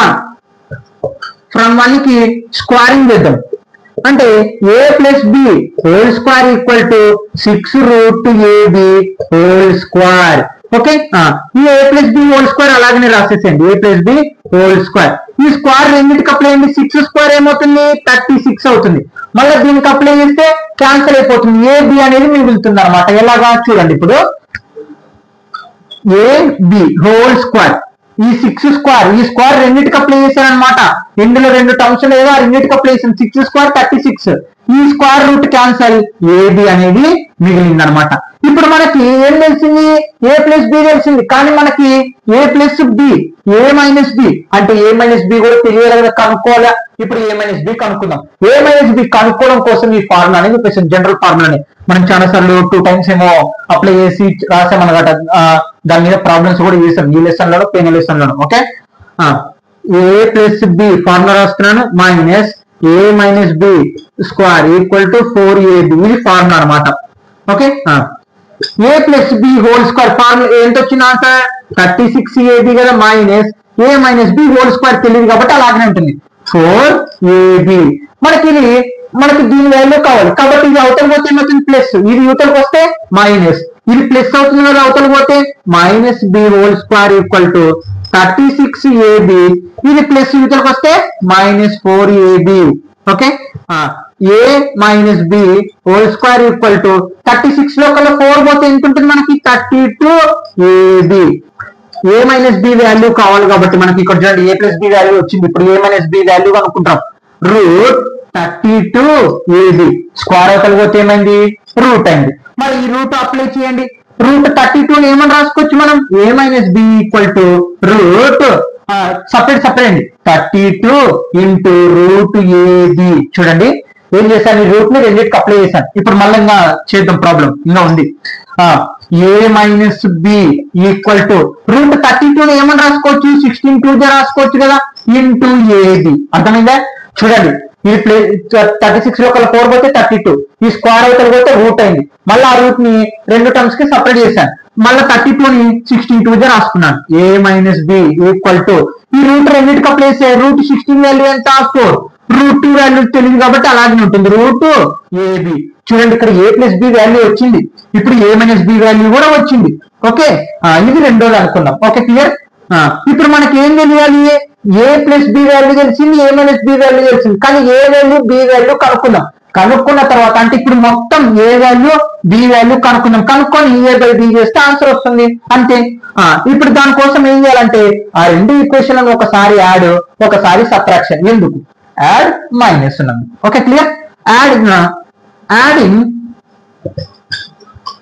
1 కి స్క్వేరింగ్ చేద్దాం. అంటే a + b whole square equal to 6√ab whole square. Okay, ఈ a + b హోల్ స్క్వేర్ అలాగనే రాసేసేయండి. a + b whole square. ఈ స్క్వేర్ రెండింటికి అప్లై అయ్యింది. 6 స్క్వేర్ ఏమవుతుంది, 36 అవుతుంది. మళ్ళీ దీనికి అప్లై చేస్తే క్యాన్సిల్ అయిపోతుంది. ab అనేది మిగులుతుంది అనమాట. ఎలాగా చూడండి, ఇప్పుడు ab హోల్ స్క్వేర్, ఈ 6 స్క్వేర్, ఈ స్క్వేర్ రెండింటికి అప్లై చేశాను అనమాట. ఇందులో రెండు టర్మ్స్ లేవో ఆ రెండింటికి అప్లై చేశాను. 6 స్క్వేర్ 36. ఈ స్క్వేర్ రూట్ క్యాన్సల్, ab అనేది మిగిలింది అనమాట. ఇప్పుడు మనకి ఏం తెలిసింది, a + b తెలిసింది. కానీ మనకి a + b a - b అంటే a - b కూడా తెలియాలి కనుక్కోవాలా. ఇప్పుడు a - b కనుక్కుందాం. a - b కనుక్కోవడం కోసం ఈ ఫార్ములా అనేది ఉపయోగిస్తాం, జనరల్ ఫార్ములాని. మనం చాలా సార్లు 2 times ఏమో అప్లై చేసి రాసామన్నమాట. దాని మీద ప్రాబ్లమ్స్ కూడా చేసాం, ఈ లెసన్ లోనో పోయిన లెసన్ లోనో. ఓకే, a + b ఫార్ములా రాస్తున్నాను, minus a - b square equal to 4ab. ఇది ఫార్ములా అనమాట. Okay, a + b whole square formula ఎంత వచ్చింది ఆన్సర్, 36ab కదా, minus a - b whole square తెలియదు కాబట్టి అలాగనే ఉంటుంది, 4ab. మనకి దీని వాల్యూ కావాలి కాబట్టి ఇది అవతల పోతే ఏమవుతుంది, ప్లస్. ఇది యువతలకు వస్తే మైనస్. ఇది ప్లస్ అవుతుంది కదా, అవతల పోతే -b whole square equal to 36ab. ఇది ప్లస్ యువతలకు వస్తే -4ab. Okay, a - b whole square equal to 36 లో కల్లా 4 పోతే ఎంత ఉంటుంది మనకి, 32ab. a - b వాల్యూ కావాలి కాబట్టి మనకి ఇక్కడ చూడండి, a + b వాల్యూ వచ్చింది. ఇప్పుడు a - b వాల్యూ అనుకుంటాం, √32ab. స్క్వేర్ అవతల పోతే ఏమైంది, రూట్ అయింది. మరి ఈ రూట్ అప్లై చేయండి. √32 ఏమని రాసుకోవచ్చు మనం, a - b equal to route separate అండి, 32 × √ab. చూడండి, ఏం చేశాను, ఈ రూట్ ని రెండింటికి అప్లై చేశాను. ఇప్పుడు మళ్ళీ ఇంకా చేద్దాం, ప్రాబ్లం ఇంకా ఉంది. a minus b equal to root 32 ఏమని రాసుకోవచ్చు, 16 2 రాసుకోవచ్చు కదా, ఇంటూ ఏబి. అర్థమైందా? చూడండి, ఇది 36 లో 4 పోతే 32, ఈ స్క్వేర్ అవతల పోతే రూట్ అయింది. మళ్ళీ ఆ రూట్ ని రెండు టర్మ్స్ కి సపరేట్ చేశాను. మళ్ళీ 32 ని 16 2 రాసుకున్నాను. a minus b equal to ఈ రూట్ రెండింటికి అప్లై చేసే రూట్ 16 వాల్యూ ఎంత 4, రూట్ 2 వాల్యూ తెలియదు కాబట్టి అలాగే ఉంటుంది, రూట్ ఏబి. చూడండి, ఇక్కడ a ప్లస్ బి వాల్యూ వచ్చింది, ఇప్పుడు a మైనస్ బి వాల్యూ కూడా వచ్చింది. ఓకే, ఇది రెండోది అనుకుందాం. Okay, clear. ఇప్పుడు మనకి ఏం తెలియాలి, a ప్లస్ బి వాల్యూ తెలిసింది, a మైనస్ బి వాల్యూ తెలిసింది, కానీ a వాల్యూ బి వాల్యూ కనుక్కుందాం. కనుక్కున్న తర్వాత అంటే ఇప్పుడు మొత్తం a వాల్యూ బి వాల్యూ కనుక్కుందాం. కనుక్కొని a బై బి చేస్తే ఆన్సర్ వస్తుంది అంతే. ఇప్పుడు దానికోసం ఏం చేయాలంటే ఆ రెండు ఈక్వేషన్ ఒకసారి యాడ్, ఒకసారి సబ్ట్రాక్షన్. ఎందుకు యాడ్ మైనస్ ఉన్నాము. Okay, clear. Adding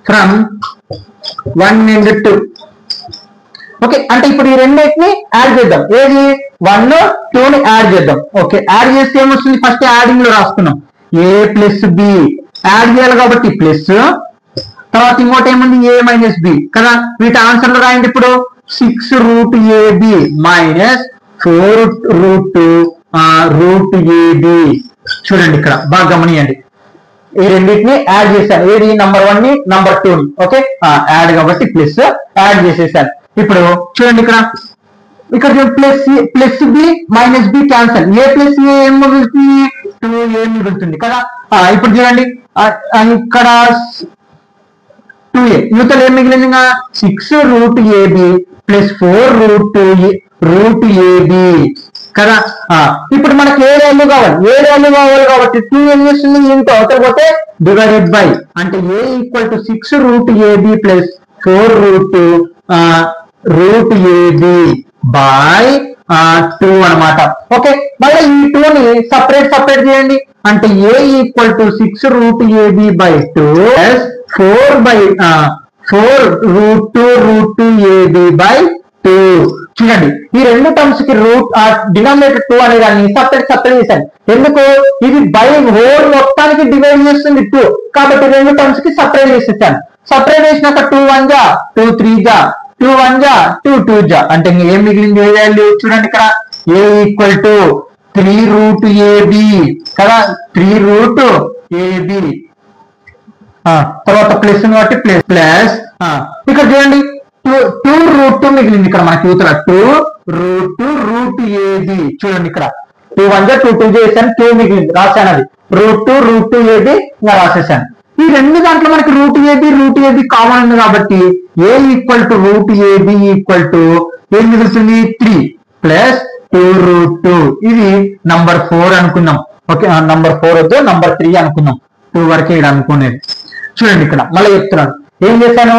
from 1 and 2. Okay, అంటే ఇప్పుడు ఈ రెండింటిని యాడ్ చేద్దాం. ఏది 1 2 ని యాడ్ చేద్దాం. ఓకే, యాడ్ చేస్తే ఏమొస్తుంది, ఫస్ట్ యాడింగ్ లో రాసుకున్నాం a ప్లస్ బి, యాడ్ చేయాలి కాబట్టి ప్లస్, తర్వాత ఇంకోటి ఏముంది a మైనస్ బి కదా. వీటి ఆన్సర్ లో రాయండి. ఇప్పుడు 6 root a b minus 4 root a b. చూడండి, ఇక్కడ బాగా గమనియండి, ఈ రెండింటిని యాడ్ చేశాను. ఏది నంబర్ 1 ని నంబర్ 2 ని. ఓకే, యాడ్ కాబట్టి ప్లస్ యాడ్ చేసేసాను. ఇప్పుడు చూడండి, ఇక్కడ plus b minus b cancel, a plus a ఏం మిగులుతుంది, 2a మిగులుతుంది కదా. ఇప్పుడు చూడండి, ఇక్కడ 2a యువతలు ఏం మిగిలింది, 6 root a b plus 4 root a b కదా. ఇప్పుడు మనకి ఏ వాల్యూ కావాలి కాబట్టి 2 ఏం చేస్తుంది, ఇంటూ అవతల పోతే డివైడెడ్ బై, అంటే a equal to 6 root a b plus 4 root a b by 2 అనమాట. ఓకే, మళ్ళీ ఈ 2 ని సపరేట్ చేయండి. అంటే a equal to 6 root a b by 2 plus 4 root a b by 2. చూడండి, ఈ రెండు టర్మ్స్ కి రూట్ డినామినేటర్ 2 అనే దాన్ని సపరేట్ చేశాను. ఎందుకు, ఇది బై హోల్ మొత్తానికి డివైడ్ చేస్తుంది 2 కాబట్టి రెండు టర్మ్స్ కి సపరేట్ చేసేసాను. సపరేట్ చేసినాక 2 1 జా 2 3 జా 2 1 జా 2 2 జా, అంటే ఏం మిగిలింది ఏ వాల్యూ, చూడండి ఇక్కడ a equal to 3 root a b కదా, 3 రూట్ ఏబి, తర్వాత ప్లస్ కాబట్టి ప్లస్ ఇక్కడ చూడండి 2 రూట్ 2 మిగిలింది. ఇక్కడ మనకి యూతల 2 రూట్ ఏబి. చూడండి, ఇక్కడ 2 1 జా 2 2 చేశాను, 2 మిగిలింది రాశాను, అది రూట్ ఏబి ఇలా రాసేసాను. ఈ రెండు దాంట్లో మనకి రూట్ ఏబి కామన్ ఉంది కాబట్టి a equal to root a b equal to ఏం మిగులుతుంది 3 ప్లస్ 2 రూట్ 2. ఇది నంబర్ 4 అనుకున్నాం. ఓకే, నంబర్ 4 వద్దు, నంబర్ 3 అనుకున్నాం. 2 వరకే ఇక్కడ అనుకునేది. చూడండి, ఇక్కడ మళ్ళీ చెప్తున్నాను ఏం చేశాను,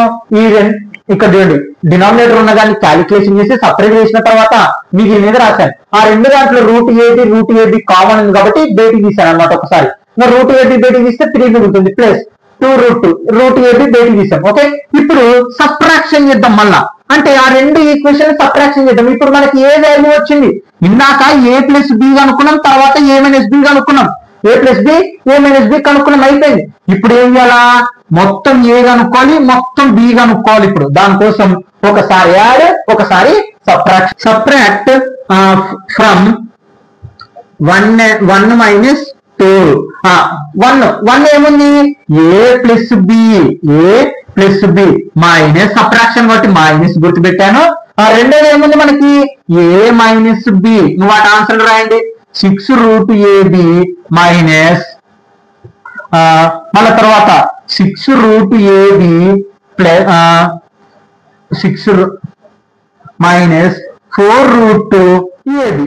ఇక్కడ చూడండి డినామినేటర్ ఉన్న దాన్ని క్యాలిక్యులేషన్ చేసి సపరేట్ చేసిన తర్వాత మీకు మీద రాశాను. ఆ రెండు దాంట్లో రూట్ ఏబి కామన్ ఉంది కాబట్టి బయటికి తీశాను అనమాట. ఒకసారి రూట్ ఏబి బయటికి తీస్తే 3 మిగులుతుంది ప్లస్ 2 రూట్ ఏబి బయటికి తీసాం. ఓకే, ఇప్పుడు సబ్ట్రాక్షన్ చేద్దాం మళ్ళా, అంటే ఆ రెండు ఈక్వేషన్ సబ్ట్రాక్షన్ చేద్దాం. ఇప్పుడు మనకి ఏ వాల్యూ వచ్చింది, ఇందాక a ప్లస్ బి కనుక్కున్నాం, తర్వాత a మైనస్ బి కనుక్కున్నాం, a plus b a minus b కనుక్కున్నాం, అయిపోయింది. ఇప్పుడు ఏం చేయాలా, మొత్తం a కనుక్కోవాలి, మొత్తం b కనుక్కోవాలి. ఇప్పుడు దానికోసం ఒకసారి యాడ్, ఒకసారి సబ్ట్రాక్ట్ ఫ్రమ్ 1 మైనస్ 2. 1 ఏముంది, a plus b minus subtraction కాబట్టి మైనస్ గుర్తు పెట్టాను. రెండోది ఏముంది మనకి a మైనస్ బి, వాటి ఆన్సర్ రాయండి 6 రూట్ ఏబి మైనస్ మళ్ళా తర్వాత 6 root a b plus 6 minus 4 root a b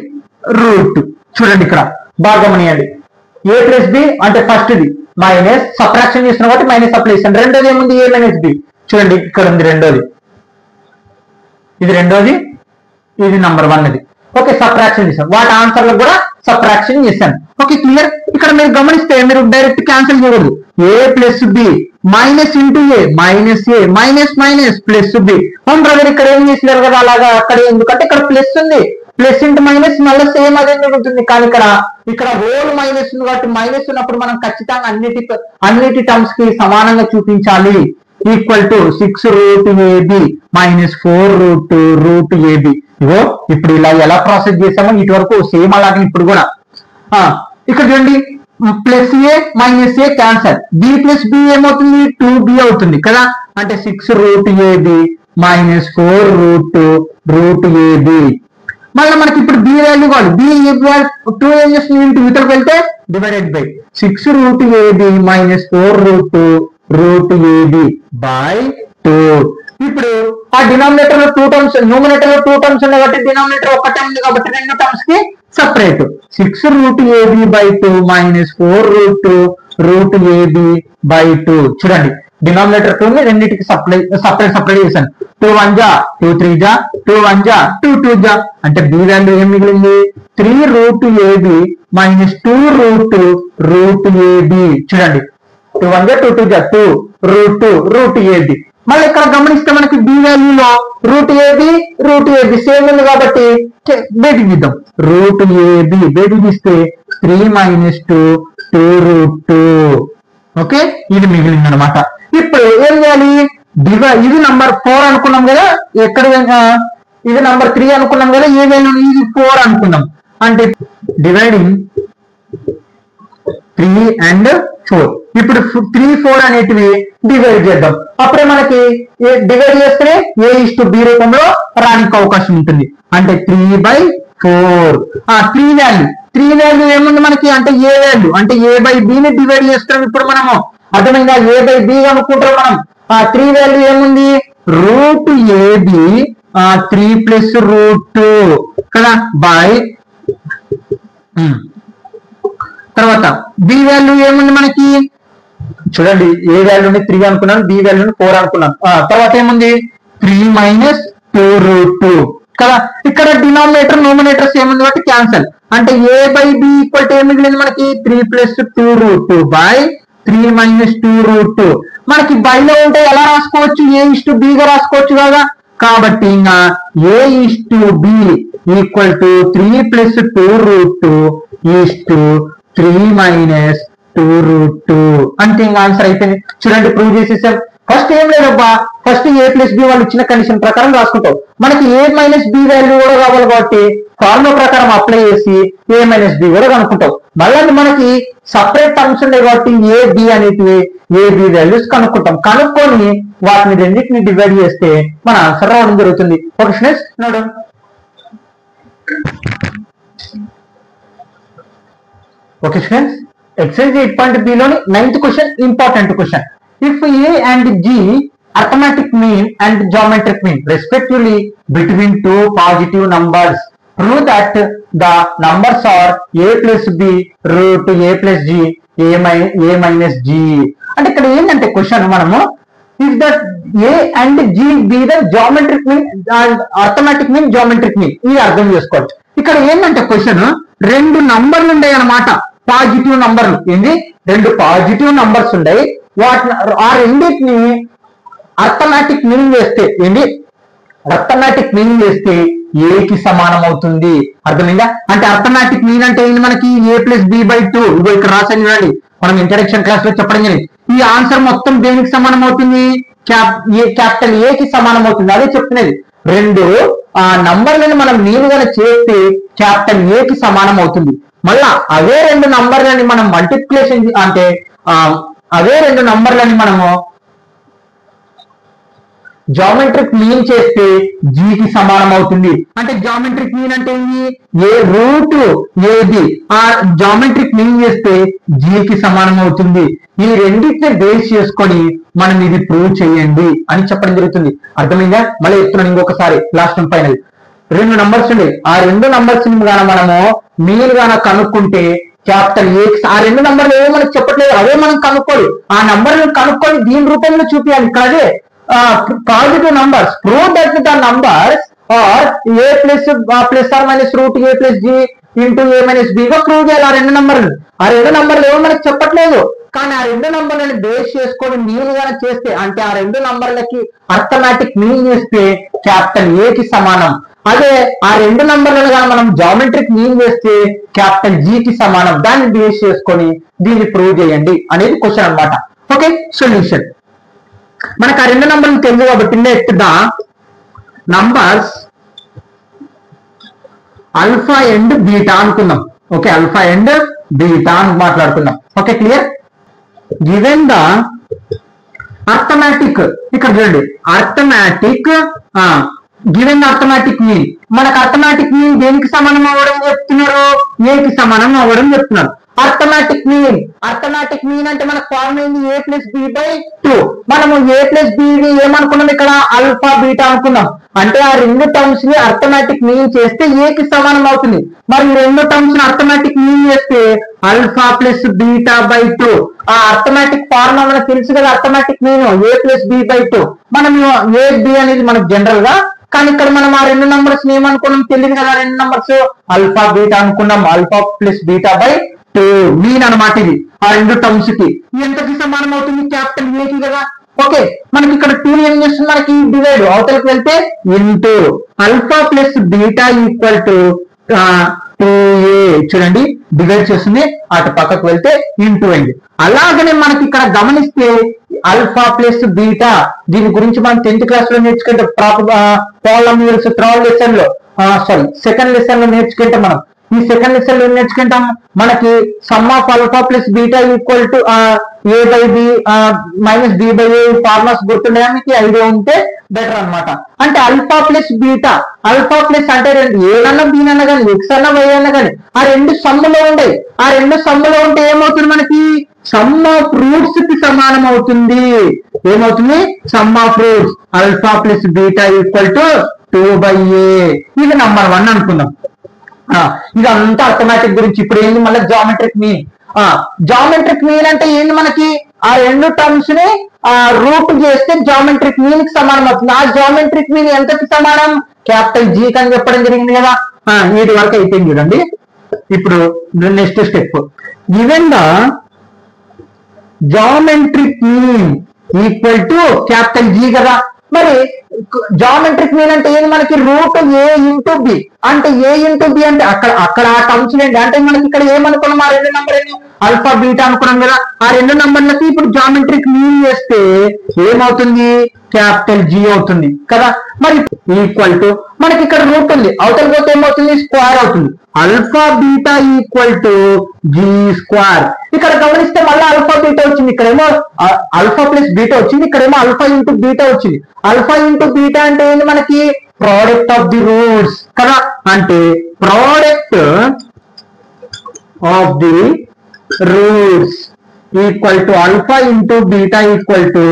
root. చూడండి, ఇక్కడ బాగా గమనియండి, a ప్లస్ బి అంటే ఫస్ట్ ది మైనస్ సబ్ట్రాక్షన్ చేస్తున్నా కాబట్టి మైనస్ అప్లై చేస్తాను. రెండోది ఏముంది a మైనస్ బి. చూడండి, ఇక్కడ ఉంది రెండోది, ఇది రెండోది, ఇది నంబర్ 1 ఇది. ఓకే, సబ్ట్రాక్షన్ చేశాను, వాటి ఆన్సర్లకు కూడా సబ్ట్రాక్షన్ చేశాను. Okay, clear. ఇక్కడ మీరు గమనిస్తే మీరు డైరెక్ట్ క్యాన్సిల్ చేయకూడదు. a plus b minus into a minus minus plus b. Brother ఇక్కడ ఏం చేసినారు కదా అలాగా, అక్కడ ఎందుకంటే ఇక్కడ ప్లస్ ఉంది, ప్లస్ ఇంటూ మైనస్ మళ్ళీ సేమ్ అదే మిగులుతుంది. కానీ ఇక్కడ హోల్ మైనస్ ఉంది కాబట్టి మైనస్ ఉన్నప్పుడు మనం ఖచ్చితంగా అన్నిటి టర్మ్స్ కి సమానంగా చూపించాలి. Equal to 6 root a b minus 4 root a b. ఇగో ఇప్పుడు ఇలా ఎలా ప్రాసెస్ చేసామో ఇటు వరకు సేమ్ అలాగే ఇప్పుడు కూడా ఇక్కడ చూడండి plus a minus a cancel, b plus b ఏమవుతుంది 2b అవుతుంది కదా. అంటే 6 root a b minus 4 root a b. మళ్ళీ మనకి ఇప్పుడు బి వాల్యూ కావాలి. బి 2 ఏం చేస్తుంది ఇంటూ ఇతరకు వెళ్తే divided by 6 root a b minus 4 root a b by 2. ఇప్పుడు ఆ డినామినేటర్ లో 2 టర్మ్స్, న్యూమినేటర్ లో 2 టర్మ్స్ ఉన్నాయి కాబట్టి డినామినేటర్ ఒకటే ఉంది కాబట్టి రెండు టర్మ్స్ కి separate 6 root a b by 2 minus 4 root a b by 2. చూడండి డినామినేటర్ 2 ని రెండింటికి సపరేట్ చేశాను. 2 1 జా 2 3 జా 2 1 జా 2 2 జా అంటే బి వాల్యూ ఏం మిగిలింది 3 root a b minus 2 root a b. చూడండి 2 1 జా 2 2 జా 2 రూట్ ఏబి. మళ్ళీ ఇక్కడ గమనిస్తే మనకి బి వాల్యూలో రూట్ ఏబి సేమ్ ఉంది కాబట్టి బయటికి తీద్దాం. రూట్ ఏబి బయటికి తీస్తే 3 మైనస్ 2 రూట్ 2. ఓకే ఇది మిగిలింది అనమాట. ఇప్పుడు ఏం చేయాలి ఇది నంబర్ 4 అనుకున్నాం కదా, ఎక్కడ ఇది నంబర్ 3 అనుకున్నాం కదా, ఏ వాల్యూ ఇది 4 అనుకున్నాం అంటే డివైడింగ్ 3 and 4. ఇప్పుడు 3 4 అనేటివి డివైడ్ చేద్దాం. అప్పుడే మనకి డివైడ్ చేస్తే a/b రూపంలో రానికి అవకాశం ఉంటుంది. అంటే 3/4. 3 వాల్యూ ఏముంది మనకి అంటే ఏ వాల్యూ అంటే a/b ని డివైడ్ చేస్తాం. ఇప్పుడు మనము అర్థమైందా a/b అనుకుంటాం మనం. 3 వాల్యూ ఏముంది రూట్ ఏబి 3 ప్లస్ రూట్ 2 కదా బై తర్వాత బి వాల్యూ ఏముంది మనకి చూడండి ఏ వాల్యూని 3 అనుకున్నాను, బి వాల్యూని 4 అనుకున్నాను. తర్వాత ఏముంది 3 మైనస్ 2 రూట్ 2 కదా. ఇక్కడ డినామినేటర్ న్యూమినేటర్స్ ఏముంది కాబట్టి క్యాన్సల్. అంటే a by b equal to ఏం మిగిలింది మనకి 3 plus 2 root 2 by 3 minus 2 root 2. మనకి బైలో ఉంటే ఎలా రాసుకోవచ్చు a/b గా రాసుకోవచ్చు కదా. కాబట్టి ఇంకా a/b equal to 3 plus 2 root 2 3 minus 2 root 2 అంటే ఇంకా ఆన్సర్ అయిపోయింది. చూడండి ప్రూవ్ చేసేసాం. ఫస్ట్ ఏం లేదబ్బా, ఫస్ట్ a ప్లస్ బి వాళ్ళు ఇచ్చిన కండిషన్ ప్రకారం రాసుకుంటాం. మనకి a మైనస్ బి వాల్యూ కూడా కావాలి కాబట్టి ఫార్ములా ప్రకారం అప్లై చేసి a మైనస్ బి కూడా కనుక్కుంటాం. మళ్ళీ మనకి సపరేట్ టర్మ్స్ ఉండే కాబట్టి ఏ బి అనేటివి ఏబి వాల్యూస్ కనుక్కుంటాం. కనుక్కొని వాటిని రెండింటిని డివైడ్ చేస్తే మన ఆన్సర్ రావడం జరుగుతుంది. Okay students node. Okay students exercise 8.b లోని 9th question important question. If a and g arithmetic mean and geometric mean respectively between two positive numbers, prove that the numbers are a plus b root a plus g a minus g. అంటే ఇక్కడ ఏంటంటే question మనము if that a and g be the geometric mean and arithmetic mean geometric mean ఇది అర్థం చేసుకోవచ్చు. ఇక్కడ ఏంటంటే question రెండు నంబర్లు ఉన్నాయి అన్నమాట, పాజిటివ్ నంబర్లు. ఏంది రెండు పాజిటివ్ నంబర్స్ ఉన్నాయి, వాటి ఆ రెండింటిని అర్థమెటిక్ మీనింగ్ చేస్తే ఏంటి అర్థమెటిక్ మీనింగ్ చేస్తే ఏ కి సమానం అవుతుంది. అర్థమైందా అంటే అర్థమెటిక్ మీన్ అంటే ఏంటి మనకి a ప్లస్ b బై 2. ఇగో ఇక్కడ రాసాను చూడండి, మనం ఇంట్రడక్షన్ క్లాస్ లో చెప్పడం జరిగింది. ఈ ఆన్సర్ మొత్తం దేనికి సమానం అవుతుంది క్యాపిటల్ ఏ కి సమానం అవుతుంది. అదే చెప్తున్నది రెండు నంబర్లను మనం మీలుగా చేస్తే క్యాపిటల్ ఏ కి సమానం అవుతుంది. మళ్ళా అవే రెండు నంబర్లని మనం మల్టిప్లికేషన్ అంటే అవే రెండు నంబర్లని మనము జామెట్రిక్ మీన్ చేస్తే g కి సమానం అవుతుంది. అంటే జామెట్రిక్ మీన్ అంటే ఏ రూట్ ఏబి ఆ జామెట్రిక్ మీన్ చేస్తే g కి సమానం అవుతుంది. ఈ రెండింటిని బేస్ చేసుకొని మనం ఇది ప్రూవ్ చేయండి అని చెప్పడం జరుగుతుంది. అర్థమైందా? మళ్ళీ చెప్తున్నాను ఇంకొకసారి లాస్ట్ అండ్ ఫైనల్. రెండు నంబర్స్ ఉన్నాయి, ఆ రెండు నంబర్స్ గాన మనము మీన్ గాన కనుక్కుంటే క్యాపిటల్ ఏ ఆ రెండు నంబర్లు ఏమో మనకు చెప్పట్లేదు, అవే మనం కనుక్కోవాలి. ఆ నంబర్లను కనుక్కొని దీని రూపంలో చూపించాలి. ఇక్కడ అదే positive numbers, prove that the numbers are a plus or minus root a plus g into a minus b గా ప్రూవ్ చేయాలి. ఆ రెండు నంబర్లు ఏమో మనకు చెప్పట్లేదు, కానీ ఆ రెండు నంబర్లను బేస్ చేసుకొని మీలుగా చేస్తే అంటే ఆ రెండు నంబర్లకి అర్థమెటిక్ మీన్ చేస్తే క్యాపిటల్ ఏ కి సమానం. అదే ఆ రెండు నంబర్లను కానీ మనం జామెట్రిక్ మీన్ వేస్తే క్యాపిటల్ జీ కి సమానం. దాన్ని బేస్ చేసుకొని దీన్ని ప్రూవ్ చేయండి అనేది క్వశ్చన్ అన్నమాట. ఓకే, సొల్యూషన్ మనకు ఆ రెండు నంబర్లు తెలుసు కాబట్టి net the numbers alpha and beta అనుకుందాం. ఓకే, ఆల్ఫా అండ్ బీటా అని మాట్లాడుకుందాం. Okay, clear. Given the arithmetic, ఇక్కడ చూడండి arithmetic, given the arithmetic mean, మనకు అర్థమెటిక్ మీన్ దేనికి సమానం అవ్వడం చెప్తున్నారు? ఏ కి సమానం అవ్వడం చెప్తున్నారు. అర్థమెటిక్ మీన్ అంటే మన ఫార్మ్ ఏంది? a plus b by 2. మనము a ప్లస్ బి ఏమనుకున్నాం ఇక్కడ? ఆల్ఫా బీటా అనుకున్నాం. అంటే ఆ రెండు టర్మ్స్ ని అర్థమెటిక్ మీన్ చేస్తే a కి సమానం అవుతుంది. మరి రెండు టర్మ్స్ ని అర్థమెటిక్ మీన్ చేస్తే ఆల్ఫా ప్లస్ బీటా బై 2. ఆ అర్థమెటిక్ ఫార్ములా మనకు తెలుసు కదా, arithmetic mean a plus b by 2. మనం a b అనేది మనకు జనరల్ గా, కానీ ఇక్కడ మనం ఆ రెండు నంబర్స్ ఏమనుకున్నాం తెలియదు కదా. రెండు నంబర్స్ ఆల్ఫా బీటా అనుకున్నాం. Alpha plus beta by 2 mean అనమాట. ఇది ఆ రెండు టర్మ్స్ కి ఎంతకి సమానం అవుతుంది? క్యాపిటల్ ఏ కి కదా. ఓకే, మనకి ఇక్కడ 2 ఏం చేస్తుంది? మనకి డివైడ్ అవతలకి వెళ్తే into alpha plus beta equal to 2a. చూడండి డివైడ్ చేస్తుంది, అటు పక్కకు వెళ్తే ఇంటూ అయింది. అలాగనే మనకి ఇక్కడ గమనిస్తే ఆల్ఫా ప్లస్ బీటా దీని గురించి మనం 10th క్లాస్ లో నేర్చుకుంటే పాలినామియల్స్ థర్డ్ లెసన్ లో సెకండ్ లెసన్ లో నేర్చుకుంటే మనం ఈ సెకండ్ లెసన్ లో నేర్చుకుంటాం. మనకి sum of alpha plus beta equal to a by b minus b by a formulas గుర్తుండగా మీకు ఐడియా ఉంటే బెటర్ అన్నమాట. అంటే alpha plus beta, alpha plus అంటే రెండు ఏదన్నా బీనన్నా కానీ ఎక్స్ అన్నా వై అన్నా కానీ ఆ రెండు సమ్ములో ఉండే, ఆ రెండు సమ్ములో ఉంటే ఏమవుతుంది? మనకి సమ్ ఆఫ్ రూట్స్ కి సమానం అవుతుంది. ఏమవుతుంది? Some of roots alpha plus beta equal to 2/a. ఇది నంబర్ 1 అనుకుందాం. ఇదంతా అర్థమెటిక్ గురించి. ఇప్పుడు ఏంది? మళ్ళీ జామెట్రిక్ మీన్. జామెట్రిక్ మీన్ అంటే ఏంది? మనకి ఆ రెండు టర్మ్స్ ని రూట్ చేస్తే జామెట్రిక్ మీన్ కి సమానం అవుతుంది. ఆ జామెట్రిక్ మీన్ ఎంతకి సమానం? క్యాపిటల్ జీ అని చెప్పడం జరిగింది కదా. వీటి వరకు అయిపోయింది చూడండి. ఇప్పుడు next step, given the geometric mean equal to capital G కదా. మరి జామెట్రిక్ మీన్ అంటే ఏంది? మనకి రూట్ a ఇంటూ బి. అంటే a ఇంటూ బి అంటే అక్కడ ఆ టర్మ్స్ ఏంటి అంటే మనకి ఇక్కడ ఏమనుకున్నాం? ఆ రెండు నంబర్ ఆల్ఫా బీటా అనుకున్నాం కదా. ఆ రెండు నంబర్లకి ఇప్పుడు జామెట్రిక్ మీన్ చేస్తే ఏమవుతుంది? క్యాపిటల్ జీ అవుతుంది కదా. మరి ఈక్వల్ టు మనకి ఇక్కడ రూట్ ఉంది, అవతల పోతే ఏమవుతుంది? స్క్వేర్ అవుతుంది. Alpha beta equal to G square. ఇక్కడ గమనిస్తే మళ్ళీ ఆల్ఫా బీటా వచ్చింది, ఇక్కడేమో ఆల్ఫా ప్లస్ బీటా వచ్చింది, ఇక్కడేమో ఆల్ఫా ఇంటూ బీటా వచ్చింది. ఆల్ఫా ఇంటూ బీటా అంటే ఏంటి? మనకి ప్రోడక్ట్ ఆఫ్ ది రూట్స్ కదా. అంటే product of the roots equal to alpha into beta equal to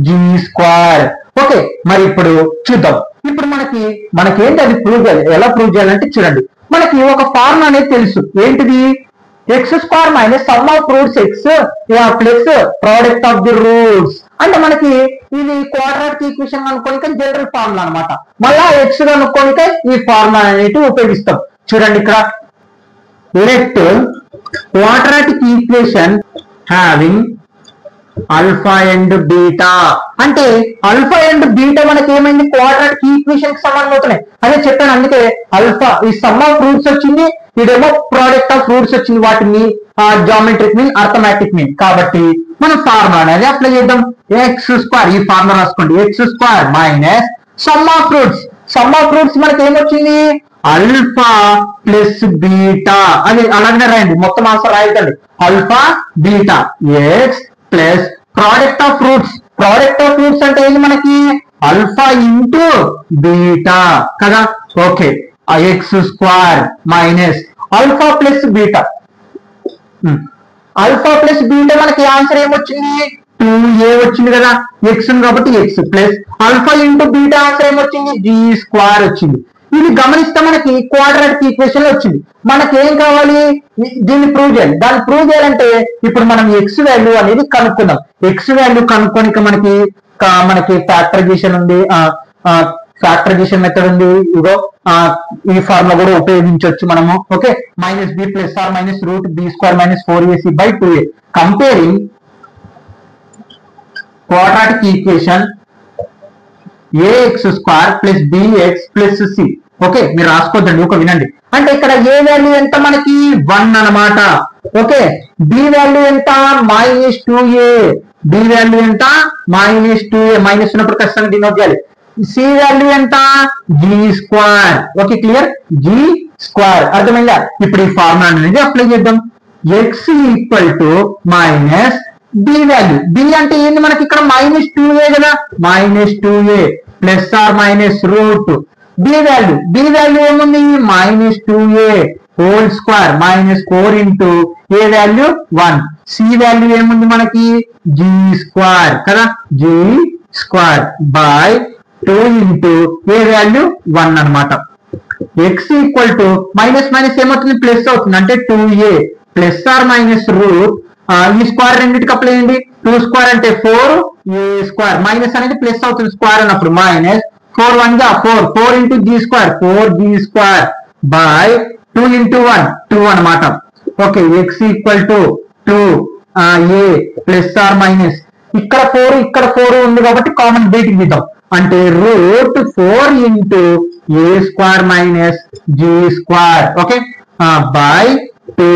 G square. Okay, మరి ఇప్పుడు చూద్దాం. ఇప్పుడు మనకి ఏంటి అది ప్రూవ్ చేయాలి. ఎలా ప్రూవ్ చేయాలంటే చూడండి, మనకి ఒక ఫార్ములా అనేది తెలుసు. ఏంటిది? X square minus sum of roots X plus product of the roots. అంటే మనకి ఇది క్వాడ్రాటిక్ ఈక్వేషన్ అనుకోనిక జనరల్ ఫార్ములా అనమాట. మళ్ళా ఎక్స్ అనుకోనిక ఈ ఫార్ములా అనేది ఉపయోగిస్తాం. చూడండి ఇక్కడ let quadratic equation having alpha and beta. అంటే ఆల్ఫా అండ్ బీటా మనకి ఏమైంది? క్వాడ్రాటిక్ ఈక్వేషన్ కి సమానం అవుతున్నాయి. అదే చెప్పాను. అందుకే ఆల్ఫా ఈ సమ్ ఆఫ్ రూట్స్ వచ్చింది, ఇదేమో ప్రోడక్ట్ ఆఫ్ రూట్స్ వచ్చింది. వాటిని జామెట్రిక్ మీన్, అర్థమెటిక్ మీన్. కాబట్టి మనం ఫార్ములా అనేది అప్లై చేద్దాం. ఎక్స్ స్క్వేర్, ఈ ఫార్ములా రాసుకోండి. X square minus sum of roots. Sum of roots మనకి ఏమొచ్చింది? Alpha plus beta. అది అలాగే రాయండి, మొత్తం ఆన్సర్ రాయకండి. Alpha beta x plus product of roots. Product of roots అంటే ఏంటి? మనకి ఆల్ఫా ఇంటూ బీటా కదా. Okay, x square minus alpha plus beta. Alpha plus beta మనకి ఆన్సర్ ఏమొచ్చింది? 2a వచ్చింది కదా. ఎక్స్ కాబట్టి x plus alpha into beta answer ఏమొచ్చింది? జీ స్క్వేర్ వచ్చింది. ఇది గమనిస్తే మనకి క్వాడ్రాటిక్ ఈక్వేషన్ వచ్చింది. మనకి ఏం కావాలి? దీన్ని ప్రూవ్ చేయాలి. దాన్ని ప్రూవ్ చేయాలంటే ఇప్పుడు మనం ఎక్స్ వాల్యూ అనేది కనుక్కుందాం. ఎక్స్ వాల్యూ కనుక్కోనికి మనకి ఫ్యాక్టరైజేషన్ ఉంది, ఫ్యాక్టరైజేషన్ మెథడ్ ఉంది. ఇదో ఈ ఫార్ములా కూడా ఉపయోగించవచ్చు మనము. Okay, minus b plus or minus root b square minus 4ac by 2a. Comparing quadratic equation ax square plus bx plus c. Okay, మీరు రాసుకోవద్దండి, ఒక వినండి. అంటే ఇక్కడ ఏ వాల్యూ ఎంత మనకి 1 అన్నమాట. ఓకే, బి వాల్యూ ఎంత -2a, బి వాల్యూ ఎంత -2a, మైనస్ ఉన్నప్పుడు ఖచ్చితంగా డినోట్ చేయాలి. సి వాల్యూ ఎంత g². Okay, clear, g². అర్థమైందా? ఇప్పుడు ఈ ఫార్ములా అనేది అప్లై చేద్దాం. x equal to minus b value, b అంటే ఏంది మనకి ఇక్కడ -2a కదా, -2a plus or minus root b value, b value ఏముంది -2a whole square -4 into a value 1, c value ఏముంది మనకి g² కదా, g² by 2 into a value 1 అన్నమాట. x equal to minus minus ఏమవుతుంది ప్లస్ అవుతుంది, అంటే 2a plus or minus root, ఈ square రెండింటికి అప్లై చేయండి. 2² అంటే 4a², మైనస్ అనేది ప్లస్ అవుతుంది స్క్వేర్ అన్నప్పుడు, మైనస్ 4 1 గా 4 into g², 4g² by 2 into 1 2 అన్నమాట. Okay, x equal to 2a plus or minus, ఇక్కడ 4 ఉంది కాబట్టి కామన్ బయటికి తీద్దాం, అంటే root 4 into a² minus g². Okay, by 2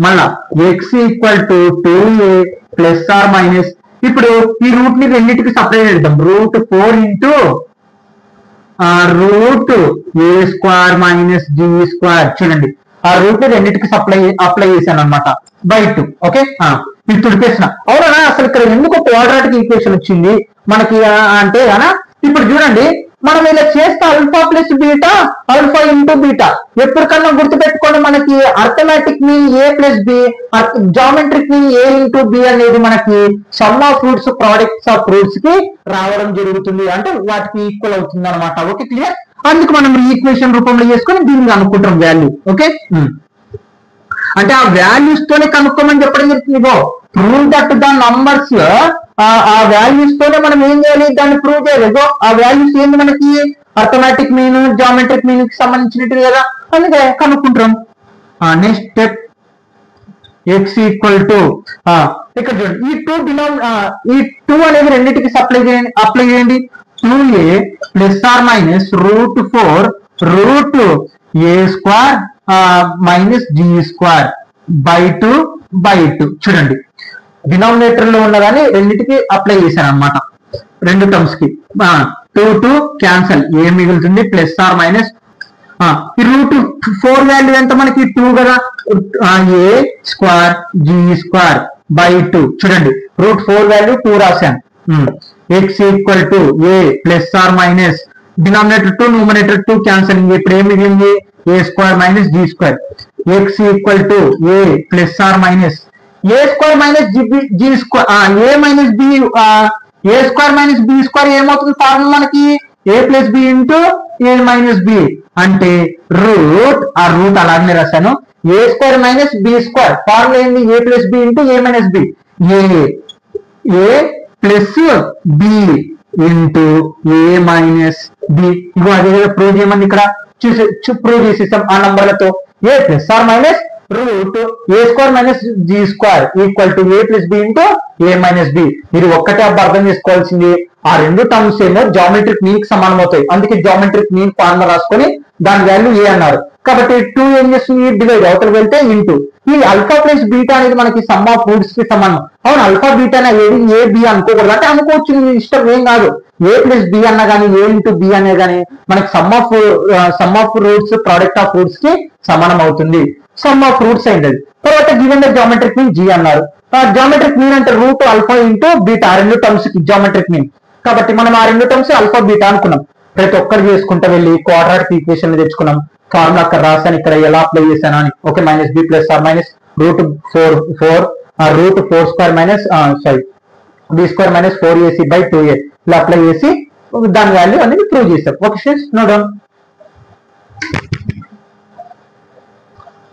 మళ్ళా x equal to 2a plus or minus, ఇప్పుడు ఈ రూట్ ని రెండింటికి సపరేట్ చేద్దాం, route 4 into root a² minus g². చూడండి, ఆ రూట్ ని రెండింటికి అప్లై చేశాను అనమాట, బై 2. ఓకే, ఇది తుడిపేసిన. అవునా, అసలు ఇక్కడ ఎందుకు క్వాడ్రాటిక్ ఈక్వేషన్ వచ్చింది మనకి అంటే అనా, ఇప్పుడు చూడండి మనం ఇలా చేస్తే alpha plus beta, alpha into beta. ఎప్పటికన్నా గుర్తుపెట్టుకోండి, మనకి arithmetic mean a plus b, geometric mean a into b అనేది మనకి sum of roots products of roots కి రావడం జరుగుతుంది, అంటే వాటికి ఈక్వల్ అవుతుంది అనమాట. Okay, clear. అందుకు మనం ఈక్వేషన్ రూపంలో చేసుకొని దీన్ని అనుకుంటాం వాల్యూ. ఓకే, అంటే ఆ వాల్యూస్ తోనే కనుక్కోమని చెప్పడం జరుగుతుంది. ప్రూవ్ దట్ ద నంబర్స్, ఆ వాల్యూస్ తోనే మనం ఏం చేయాలి, దాన్ని ప్రూవ్ చేయాలి. ఆ వాల్యూస్ ఏంది మనకి అర్థమెటిక్ మీన్ జామెట్రిక్ మీన్ కి సంబంధించినట్టు కదా, అందుకే కనుక్కుంటాం. Next step x equal to, ఇక్కడ చూడండి ఈ 2 అనేది రెండింటికి అప్లై చేయండి. 2a plus or minus root 4 root a² minus g² by 2 చూడండి, డినామినేటర్ లో ఉన్నదాన్ని రెండింటికి అప్లై చేశాను అనమాట, రెండు టర్మ్స్ కి. 2 క్యాన్సల్, ఏ మిగులుతుంది ప్లస్ ఆర్ మైనస్, ఈ రూట్ 4 వాల్యూ ఎంత మనకి 2 కదా, a² g² బై 2. చూడండి, రూట్ 4 వాల్యూ 2 రాశాను. x equal to a plus or minus, denominator 2 numerator 2 cancelling, ఇప్పుడు ఏం మిగిలింది a² minus g². x equal to a plus or minus a² minus g², a minus b, a² minus b² ఏమవుతుంది formula మనకి a plus b into a minus b, అంటే root, ఆ root అలాగే రాశాను, a² minus b², formula ఏంది a plus b into a minus b, a plus b into a minus b. ఇగో అదే prove చేయమని ఇక్కడ ప్రూవ్ చేసేసాం ఆ నంబర్లతో. a plus or minus root a² minus g² equal to a plus b into a minus b. మీరు ఒక్కటే అర్థం చేసుకోవాల్సింది, ఆ రెండు టర్మ్స్ ఏమో జామెట్రిక్ మీన్ కి సమానం అవుతాయి, అందుకే జామెట్రిక్ మీన్ ఫార్ములా రాసుకొని దాని వాల్యూ a అన్నారు. కాబట్టి 2 ఏం చేస్తుంది, డివైడ్ అవతల వెళ్తే ఇంటూ. ఈ అల్ఫా ప్లస్ బీటా అనేది మనకి సమ్ ఆఫ్ రూట్స్ కి సమానం. అవును, అల్ఫా బీటా అనేది ఏ బి అనుకోకూడదు, అంటే అనుకోవచ్చు, ఇష్టం ఏం కాదు. ఏ ప్లస్ బి అన్నా కానీ ఏ ఇంటూ బి అనే కానీ మనకి sum of roots product of roots కి సమానం అవుతుంది. సమ్ ఆఫ్ రూట్స్ అయింది. తర్వాత given the geometric mean G అన్నారు. జామెట్రిక్ మీన్ అంటే రూట్ ఆల్ఫా ఇంటూ బీటా, ఆ రెండు టర్మ్స్ కి జామెట్రిక్ మీన్. కాబట్టి మనం ఆ రెండు టర్మ్స్ ఆల్ఫా బీటా అనుకున్నాం. ప్రతి ఒక్కరు చేసుకుంటూ వెళ్ళి క్వాడ్రాటిక్ ఈక్వేషన్ తెచ్చుకున్నాం. ఫార్ములా అక్కడ రాశాను, ఇక్కడ ఎలా అప్లై చేశాను అని. ఓకే, minus b plus or minus root 4 root 4² minus b² minus 4ac by 2a ఇలా అప్లై చేసి దాని వాల్యూ అనేది ప్రూవ్ చేశాం. Okay students, no down.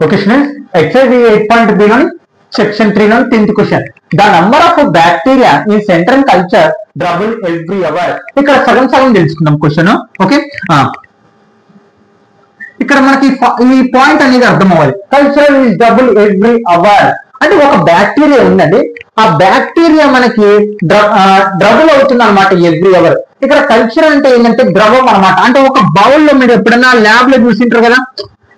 Okay students, exercise 8.b లోని సెక్షన్ 3 లోని 10th question. The number of bacteria in central culture double every hour. ఇక్కడ సగం సగం తెలుసుకుందాం క్వశ్చన్. ఓకే, ఇక్కడ మనకి ఈ పాయింట్ అనేది అర్థం అవ్వాలి. Culture is double every hour అంటే ఒక బ్యాక్టీరియా ఉందండి, ఆ బ్యాక్టీరియా మనకి ద్రవం అవుతుంది అనమాట ఎవ్రీ అవర్. ఇక్కడ కల్చర్ అంటే ఏంటంటే ద్రవం అనమాట. అంటే ఒక బౌల్ లో మీరు ఎప్పుడైనా ల్యాబ్ లో చూసింటారు కదా,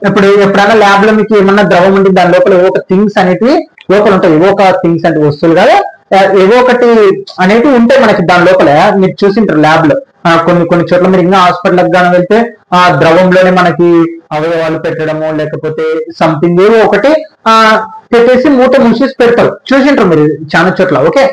ఎప్పుడైనా ల్యాబ్ లో మీకు ఏమన్నా ద్రవం ఉంటే దాని లోపల ఏవో ఒక థింగ్స్ అనేటివి లోపల ఉంటాయి. ఏవో ఒక థింగ్స్ అంటే వస్తువులు కదా, ఏవో ఒకటి అనేటివి ఉంటాయి మనకి దాని లోపల. మీరు చూసింటారు ల్యాబ్ లో కొన్ని చోట్ల. మీరు ఇంకా హాస్పిటల్ గానీ వెళ్తే ఆ ద్రవంలోనే మనకి అవయవాలు పెట్టడము, లేకపోతే సంథింగ్ ఏవో ఒకటి పెట్టేసి మూట మూసేసి పెడతారు, చూసింటారు మీరు చాలా చోట్ల. ఓకే,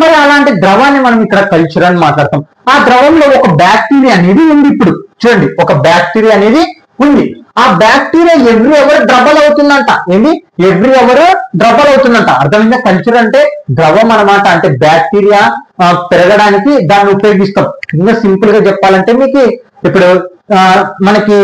మరి అలాంటి ద్రవాన్ని మనం ఇక్కడ కల్చర్ అని మాట్లాడతాం. ఆ ద్రవంలో ఒక బ్యాక్టీరియా అనేది ఉంది. ఇప్పుడు చూడండి, ఒక బ్యాక్టీరియా అనేది ఉంది. ఆ బ్యాక్టీరియా ఎవ్రీ అవర్ డ్రబల్ అవుతుందంట. ఏంటి? ఎవ్రీ అవర్ డ్రబల్ అవుతుందంట. అర్థమైందా? కల్చర్ అంటే ద్రవం అనమాట. అంటే బ్యాక్టీరియా పెరగడానికి దాన్ని ఉపయోగిస్తాం. ఇంకా సింపుల్ గా చెప్పాలంటే మీకు ఇప్పుడు మనకి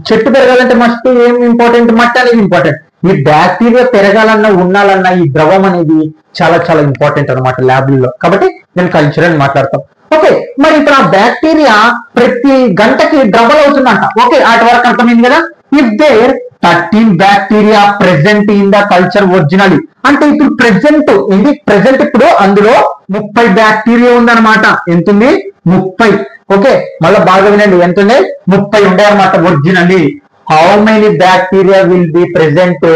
చెట్టు పెరగాలంటే మస్ట్ ఏం ఇంపార్టెంట్? మట్టి అనేది ఇంపార్టెంట్. ఈ బ్యాక్టీరియా పెరగాలన్నా ఉండాలన్నా ఈ ద్రవం అనేది చాలా చాలా ఇంపార్టెంట్ అనమాట ల్యాబ్లలో. కాబట్టి నేను కల్చర్ అని మాట్లాడతాం. ఓకే, మరి ఇప్పుడు ఆ బ్యాక్టీరియా ప్రతి గంటకి డ్రబల్ అవుతుందంట. ఓకే, అటు వరకు అర్థమైంది కదా. If there 13 bacteria present in the culture originally, అంటే ఇప్పుడు ప్రెసెంట్ ఇప్పుడు అందులో 30 బ్యాక్టీరియా ఉందన్నమాట. ఎంత ఉంది? 30. ఓకే, మళ్ళీ బాగా వినండి, ఎంత ఉంది? 30 ఉండే అనమాట originally. How many bacteria will be present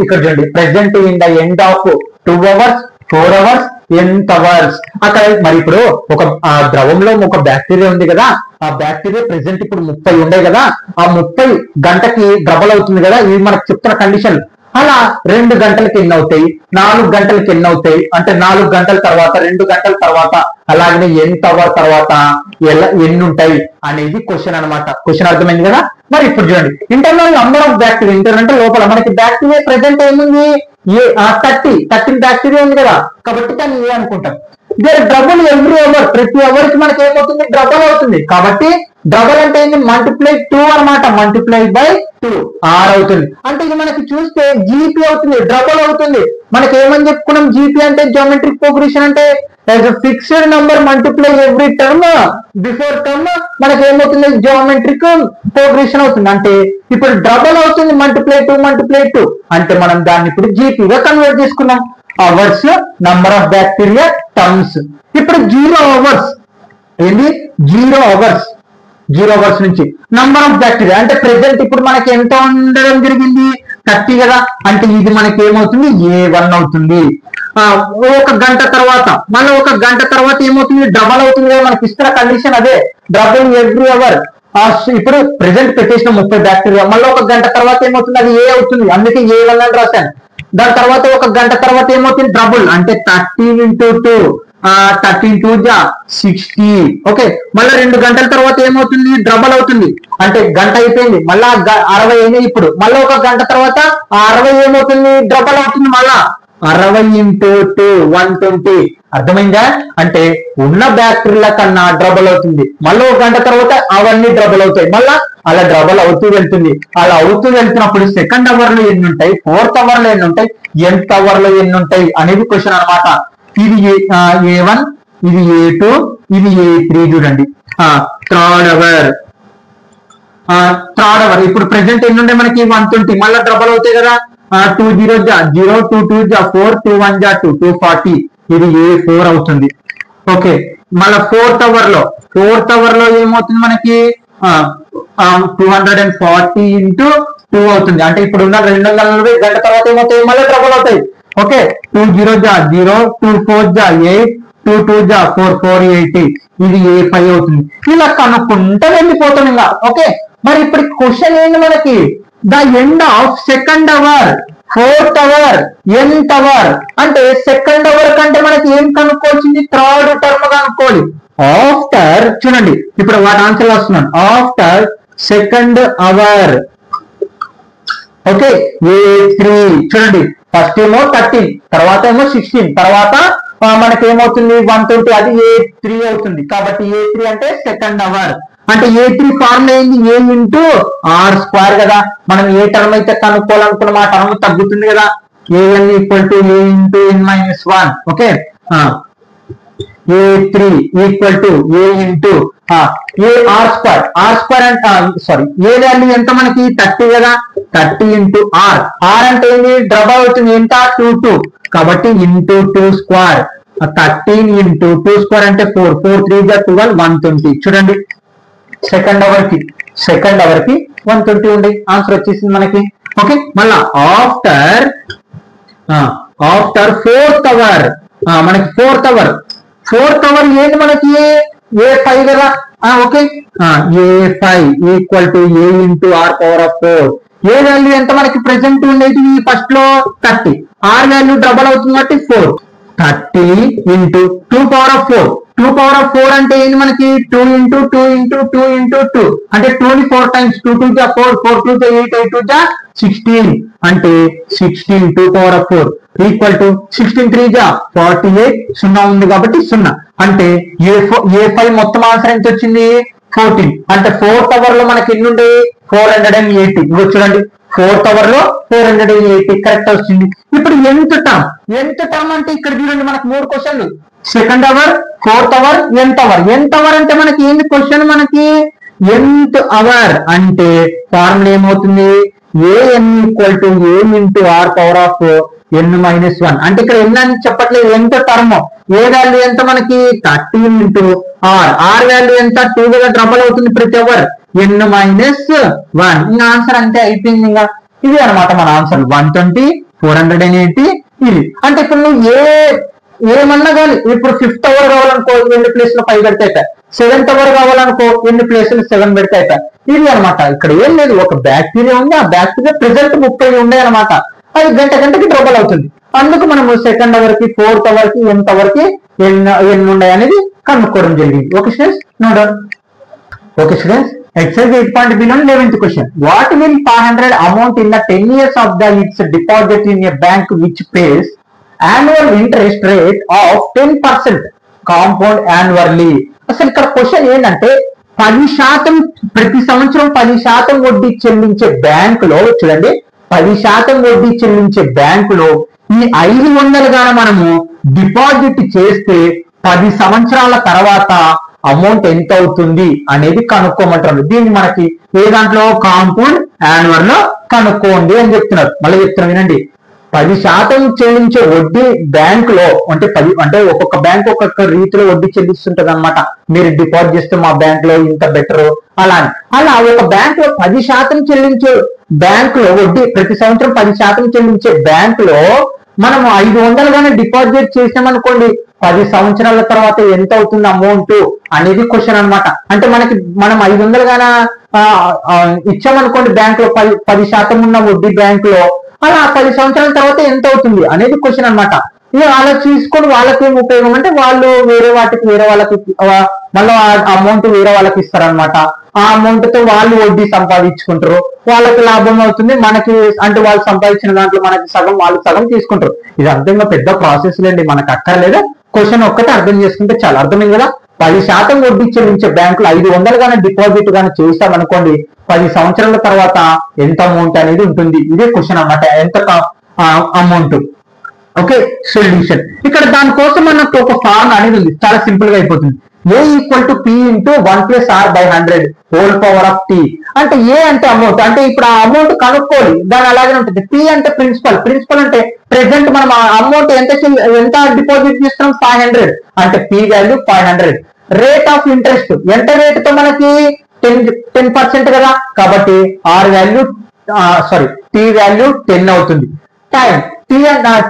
ఇక్కడ చూడండి, present in the end of 2 hours, 4 hours, ఎంత అవర్స్ అక్కడ. మరి ఇప్పుడు ఒక ద్రవంలో ఒక బ్యాక్టీరియా ఉంది కదా, ఆ బ్యాక్టీరియా ప్రెసెంట్ ఇప్పుడు 30 ఉండే కదా, ఆ 30 గంటకి డబల్ అవుతుంది కదా, ఇది మనకు చెప్తున్న కండిషన్. అలా 2 గంటలకి ఎన్ని అవుతాయి, 4 గంటలకి ఎన్ని అవుతాయి, అంటే 4 గంటల తర్వాత, 2 గంటల తర్వాత, అలాగే ఎంత అవర్ తర్వాత ఎన్ని ఉంటాయి అనేది క్వశ్చన్ అనమాట. క్వశ్చన్ అర్థమైంది కదా. మరి ఇప్పుడు చూడండి, internal number of bacteria. Internal అంటే లోపల మనకి బ్యాక్టీరియా ప్రెసెంట్ ఏముంది? 13 బ్యాక్టీరియా ఉంది కదా, కాబట్టి దాన్ని ఏ అనుకుంటాం. దేర్ డబుల్ ఎవ్రీ అవర్, ప్రతి అవర్ కి మనకి ఏమవుతుంది? డబుల్ అవుతుంది. కాబట్టి డబుల్ అంటే ఏంటి? మల్టిప్లై 2 అనమాట. మల్టిప్లై బై 2 R అవుతుంది. అంటే ఇది మనకి చూస్తే జీపీ అవుతుంది, డబుల్ అవుతుంది. మనకి ఏమని చెప్పుకున్నాం? జీపీ అంటే జియోమెట్రిక్ ప్రోగ్రెషన్, అంటే fixed number multiply every term before term మనకి ఏమవుతుంది? జియోమెట్రిక్ ప్రోగ్రెషన్ అవుతుంది. అంటే ఇప్పుడు డబుల్ అవుతుంది, మల్టిప్లై 2 అంటే మనం దాన్ని ఇప్పుడు జీపీగా కన్వర్ట్ చేసుకున్నాం. Hours, number of bacteria, terms. ఇప్పుడు 0 hours ఏంటి? 0 hours నుంచి నంబర్ ఆఫ్ బ్యాక్టీరియా, అంటే ప్రెసెంట్ ఇప్పుడు మనకి ఎంత ఉండడం జరిగింది? 30 కదా, అంటే ఇది మనకి ఏమవుతుంది? A1 అవుతుంది. ఒక గంట తర్వాత, మళ్ళీ ఒక గంట తర్వాత ఏమవుతుంది? డబల్ అవుతుంది కదా, మనకి ఇస్తున్న కండిషన్ అదే, డబుల్ ఎవ్రీ అవర్. ఇప్పుడు ప్రెసెంట్ పెట్టేసిన 30 బ్యాక్టీరియా, మళ్ళీ ఒక గంట తర్వాత ఏమవుతుంది? అది ఏ అవుతుంది, అందుకే A1 అని రాశాను. దాని తర్వాత ఒక గంట తర్వాత ఏమవుతుంది? డబుల్, అంటే 13 into 2, 13 2 60. ఓకే, మళ్ళీ 2 గంటల తర్వాత ఏమవుతుంది? డబల్ అవుతుంది, అంటే గంట అయిపోయింది, మళ్ళా 60 అయినాయి. ఇప్పుడు మళ్ళీ ఒక గంట తర్వాత 60 ఏమవుతుంది? డబల్ అవుతుంది, మళ్ళా 60 into 2 120. అర్థమైందా? అంటే ఉన్న బ్యాక్టీరియా కన్నా డబల్ అవుతుంది. మళ్ళీ ఒక గంట తర్వాత అవన్నీ డబల్ అవుతాయి, మళ్ళా అలా డబల్ అవుతూ వెళ్తుంది. అలా అవుతూ వెళ్తున్నప్పుడు సెకండ్ అవర్ లో ఎన్ని ఉంటాయి, ఫోర్త్ అవర్ లో ఎన్ని ఉంటాయి, nth అవర్ లో ఎన్ని ఉంటాయి అనేది క్వశ్చన్ అనమాట. ఇది A1, ఇది A2, ఇది A3. చూడండి, థర్డ్ అవర్. ఇప్పుడు ప్రెసెంట్ ఎన్ని ఉండే మనకి? 120, మళ్ళీ డబల్ అవుతాయి కదా. 2 0 0, 2 2 4, 2 1 2, 240. ఇది A4 అవుతుంది. ఓకే, మళ్ళీ ఫోర్త్ అవర్ లో ఏమవుతుంది మనకి? 240 into 2 అవుతుంది. అంటే ఇప్పుడు ఉన్న 240 గంట తర్వాత ఏమవుతాయి? మళ్ళీ డబల్ అవుతాయి. ఓకే, 2 0 0, 2 4 8, 2 2 4, 480. ఇది A5 అవుతుంది. ఇలా కనుక్కుంటా వెళ్ళిపోతాం ఇంకా. ఓకే, మరి ఇప్పుడు క్వశ్చన్ ఏంటి మనకి? The end of second hour, fourth hour, nth hour. అంటే సెకండ్ అవర్ కంటే మనకి ఏం కనుక్కోవాల్సింది? థర్డ్ టర్మ్ కనుక్కోవాలి. ఆఫ్టర్, చూడండి ఇప్పుడు వాటి ఆన్సర్ వస్తున్నాను. After second hour. Okay, A3. చూడండి, ఫస్ట్ ఏమో 13, తర్వాత ఏమో 16, తర్వాత మనకి ఏమవుతుంది? 120, అది A3 అవుతుంది. కాబట్టి A3 అంటే సెకండ్ అవర్. అంటే A3 ఫార్మ్ అయింది A into R² కదా. మనం ఏ టర్మ్ అయితే కనుక్కోవాలనుకున్నాం ఆ టర్మ్ తగ్గుతుంది కదా. A1 equal to A into n-1. Okay, A3 equal to A into R². అంటే సారీ, ఏ వాల్యూ ఎంత మనకి? 30 కదా. 30 ఇంటూ ఆర్, ఆర్ అంటే ఏంటి డబల్ అవుతుంది ఎంత 2 కాబట్టి ఇంటూ 2 స్క్వేర్ 13 ఇంటూ 2 స్క్వేర్ అంటే 4 4 3 గా 12 120 చూడండి సెకండ్ అవర్ కి 120 ఉండే ఆన్సర్ వచ్చేసింది మనకి. ఓకే మళ్ళా ఆఫ్టర్ ఫోర్త్ అవర్ మనకి ఫోర్త్ అవర్ ఏంటి మనకి A5 కదా. Okay A5 equal to A into r power of 4. A value ఎంత మనకి ప్రెసెంట్ ఉండేది ఫస్ట్ లో 30, ఆర్ వాల్యూ డబల్ అవుతుంది కాబట్టి 4 30 into 2 power of 4 2 power of 4 అంటే ఏంటి మనకి 2 ఇంటూ 2 ఇంటూ 2 ఇంటూ 2 అంటే 2 ని 4 టైమ్స్ 2 2 జా 4 4 2 జా 8 8 2 జా 16 అంటే 16 2 పవర్ ఆఫ్ 4 ఈక్వల్ టు 16 3 జా 48 0 ఉంది కాబట్టి 0 అంటే A5 మొత్తం ఆన్సర్ ఎంత వచ్చింది 14 అంటే ఫోర్త్ అవర్ లో మనకి ఎన్ని ఉండే 480 ఇప్పుడు చూడండి ఫోర్త్ అవర్ లో 480 కరెక్ట్ వచ్చింది. ఇప్పుడు ఎంత టర్మ్ అంటే ఇక్కడ చూడండి మనకు 3 క్వశ్చన్లు సెకండ్ అవర్ ఫోర్త్ అవర్ ఎంత అవర్ అంటే మనకి ఏంటి క్వశ్చన్ మనకి ఎంత అవర్ అంటే ఫార్ములా ఏమవుతుంది an equal to a into r power of n-1 అంటే ఇక్కడ ఎన్ అని చెప్పట్లేదు ఎంత టర్మ్ ఏ వాల్యూ ఎంత మనకి 13 ఇంటూ ఆర్ వాల్యూ ఎంత 2 గా డబల్ అవుతుంది ప్రతి అవర్ n-1 ఇంకా ఆన్సర్ అంతే అయిపోయింది. ఇంకా ఇది అనమాట మన ఆన్సర్ 120 480 ఇది. అంటే ఇప్పుడు నువ్వు ఏమన్నా కానీ ఇప్పుడు 5th అవర్ కావాలనుకో 2 ప్లేస్ లో 5 పెడితే అయిపోయి 7th అవర్ కావాలనుకో 2 ప్లేస్ లో 7 పెడితే అయిపోయి ఇది అనమాట. ఇక్కడ ఏం లేదు ఒక బ్యాక్టీరియా ఉంది ఆ బ్యాక్టీరియా ప్రెసెంట్ 30 ఉండే అనమాట అది గంటకి డబల్ అవుతుంది. అందుకు మనము సెకండ్ అవర్ కి ఫోర్త్ అవర్ కి ఎంత అవర్ కి ఎన్ని ఉన్నాయి అనేది కనుక్కోవడం జరిగింది. Okay students note. Okay students exercise 8.b 11th question. What will 500 amount in the 10 years of the its deposit in a bank which pays annual interest rate of 10% compound annually? అసలు ఇక్కడ question ఏంటంటే 10% ప్రతి సంవత్సరం 10% వడ్డీ చెల్లించే బ్యాంకులో చూడండి 10% వడ్డీ చెల్లించే బ్యాంకులో ఈ 500 గాన మనము డిపాజిట్ చేస్తే 10 సంవత్సరాల తర్వాత అమౌంట్ ఎంత అవుతుంది అనేది కనుక్కోమంటారు. దీన్ని మనకి ఏ దాంట్లో కాంపౌండ్ యాన్యువల్ లో కనుక్కోండి అని చెప్తున్నారు. మళ్ళీ చెప్తున్నా వినండి 10% చెల్లించే వడ్డీ బ్యాంక్ లో అంటే ఒక్కొక్క బ్యాంక్ ఒక్కొక్క రీతిలో వడ్డీ చెల్లిస్తుంటది అనమాట. మీరు డిపాజిట్ చేస్తే మా బ్యాంక్ లో ఇంత బెటర్ అలా ఒక బ్యాంక్ లో 10% చెల్లించే బ్యాంక్ లో వడ్డీ ప్రతి సంవత్సరం 10% చెల్లించే బ్యాంక్ లో మనం 500 గానే డిపాజిట్ చేసామనుకోండి 10 సంవత్సరాల తర్వాత ఎంత అవుతుంది అమౌంట్ అనేది క్వశ్చన్ అనమాట. అంటే మనం 500 గాన ఇచ్చామనుకోండి బ్యాంక్ లో 10% ఉన్న వడ్డీ బ్యాంక్ లో అలా 10 సంవత్సరాల తర్వాత ఎంత అవుతుంది అనేది క్వశ్చన్ అనమాట. ఇక అలా తీసుకొని వాళ్ళకి ఏం ఉపయోగం అంటే వాళ్ళు వేరే వాళ్ళకి మళ్ళీ అమౌంట్ వేరే వాళ్ళకి ఇస్తారనమాట. ఆ అమౌంట్ తో వాళ్ళు వడ్డీ సంపాదించుకుంటారు వాళ్ళకి లాభం అవుతుంది మనకి అంటే వాళ్ళు సంపాదించిన దాంట్లో మనకి సగం వాళ్ళు సగం తీసుకుంటారు. ఇది అర్థంగా పెద్ద ప్రాసెస్ లేండి మనకు అక్కర్లేదు క్వశ్చన్ ఒక్కటే అర్థం చేసుకుంటే చాలా అర్థమైంది కదా. 10% వడ్డీ చెల్లించే బ్యాంకులు 500 గానే డిపాజిట్ గానే చేస్తామనుకోండి 10 సంవత్సరాల తర్వాత ఎంత అమౌంట్ అనేది ఉంటుంది. ఇదే క్వశ్చన్ అన్నమాట ఎంత అమౌంట్. ఓకే సొల్యూషన్ ఇక్కడ దానికోసం మనకు ఒక ఫార్మ్ అనేది ఉంది చాలా సింపుల్ గా అయిపోతుంది. A equal to P into 1+R/100 whole power of T అంటే A అంటే అమౌంట్ అంటే ఇప్పుడు ఆ అమౌంట్ కనుక్కోవాలి దాని అలాగే ఉంటుంది. P అంటే ప్రిన్సిపల్ అంటే ప్రెసెంట్ మనం అమౌంట్ ఎంత డిపాజిట్ చేస్తున్నాం 500 అంటే P value 500. Rate of interest ఎంత రేట్ తో మనకి 10% కదా కాబట్టి R వాల్యూ T వాల్యూ 10 అవుతుంది. టైం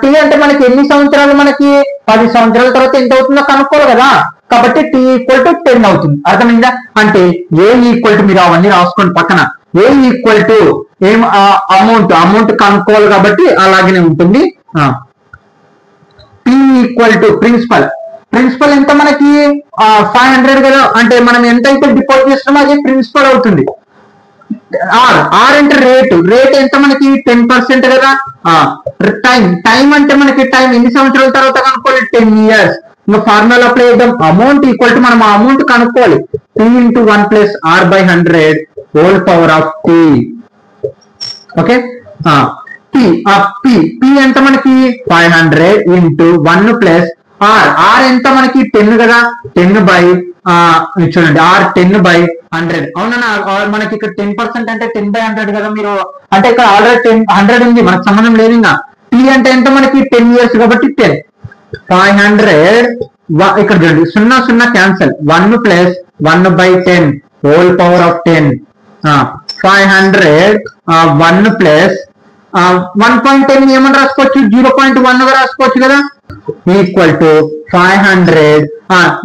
T అంటే మనకి ఎన్ని సంవత్సరాలు మనకి 10 సంవత్సరాల తర్వాత ఎంత అవుతుందో కనుక్కోవాలి కదా కాబట్టి T ఈక్వల్ టు 10 అవుతుంది. అర్థమైందా అంటే A ఈక్వల్ టు మీరు అవన్నీ రాసుకోండి పక్కన A ఈక్వల్ టు ఏం అమౌంట్ కనుక్కోవాలి కాబట్టి అలాగనే ఉంటుంది. P ఈక్వల్ టు ప్రిన్సిపల్ ఎంత మనకి 500 కదా అంటే మనం ఎంత అయితే డిపాజిట్ చేస్తున్నామో అది ప్రిన్సిపల్ అవుతుంది. ఆర్ అంటే రేట్ ఎంత మనకి 10% కదా. టైం అంటే మనకి టైం ఎన్ని సంవత్సరాల తర్వాత కనుక్కోవాలి 10 years. ఇంకా ఫార్ములా అప్లై చేద్దాం. అమౌంట్ ఈక్వల్ టు మనం ఆ అమౌంట్ కనుక్కోవాలి P into 1+R/100 whole power of T. Okay P ఎంత మనకి 500 ఇంటూ 1+R ఎంత మనకి 10 కదా 10 చూడండి ఆర్ 10/100 అవునా, మనకి ఇక్కడ 10% అంటే 10/100 కదా. మీరు అంటే ఇక్కడ ఆల్రెడీ 100 ఉంది, మనకు సంబంధం లేదు. ఇంకా టీ అంటే ఎంత మనకి 10 years కాబట్టి 10. 500 ఇక్కడ చూడండి 0 0 క్యాన్సల్, 1 + 1/10 హోల్ పవర్ ఆఫ్ 10. 500 1 + 1.10 ఏమని రాసుకోవచ్చు, 0.1 గా రాసుకోవచ్చు కదా. ఈక్వల్ టు 500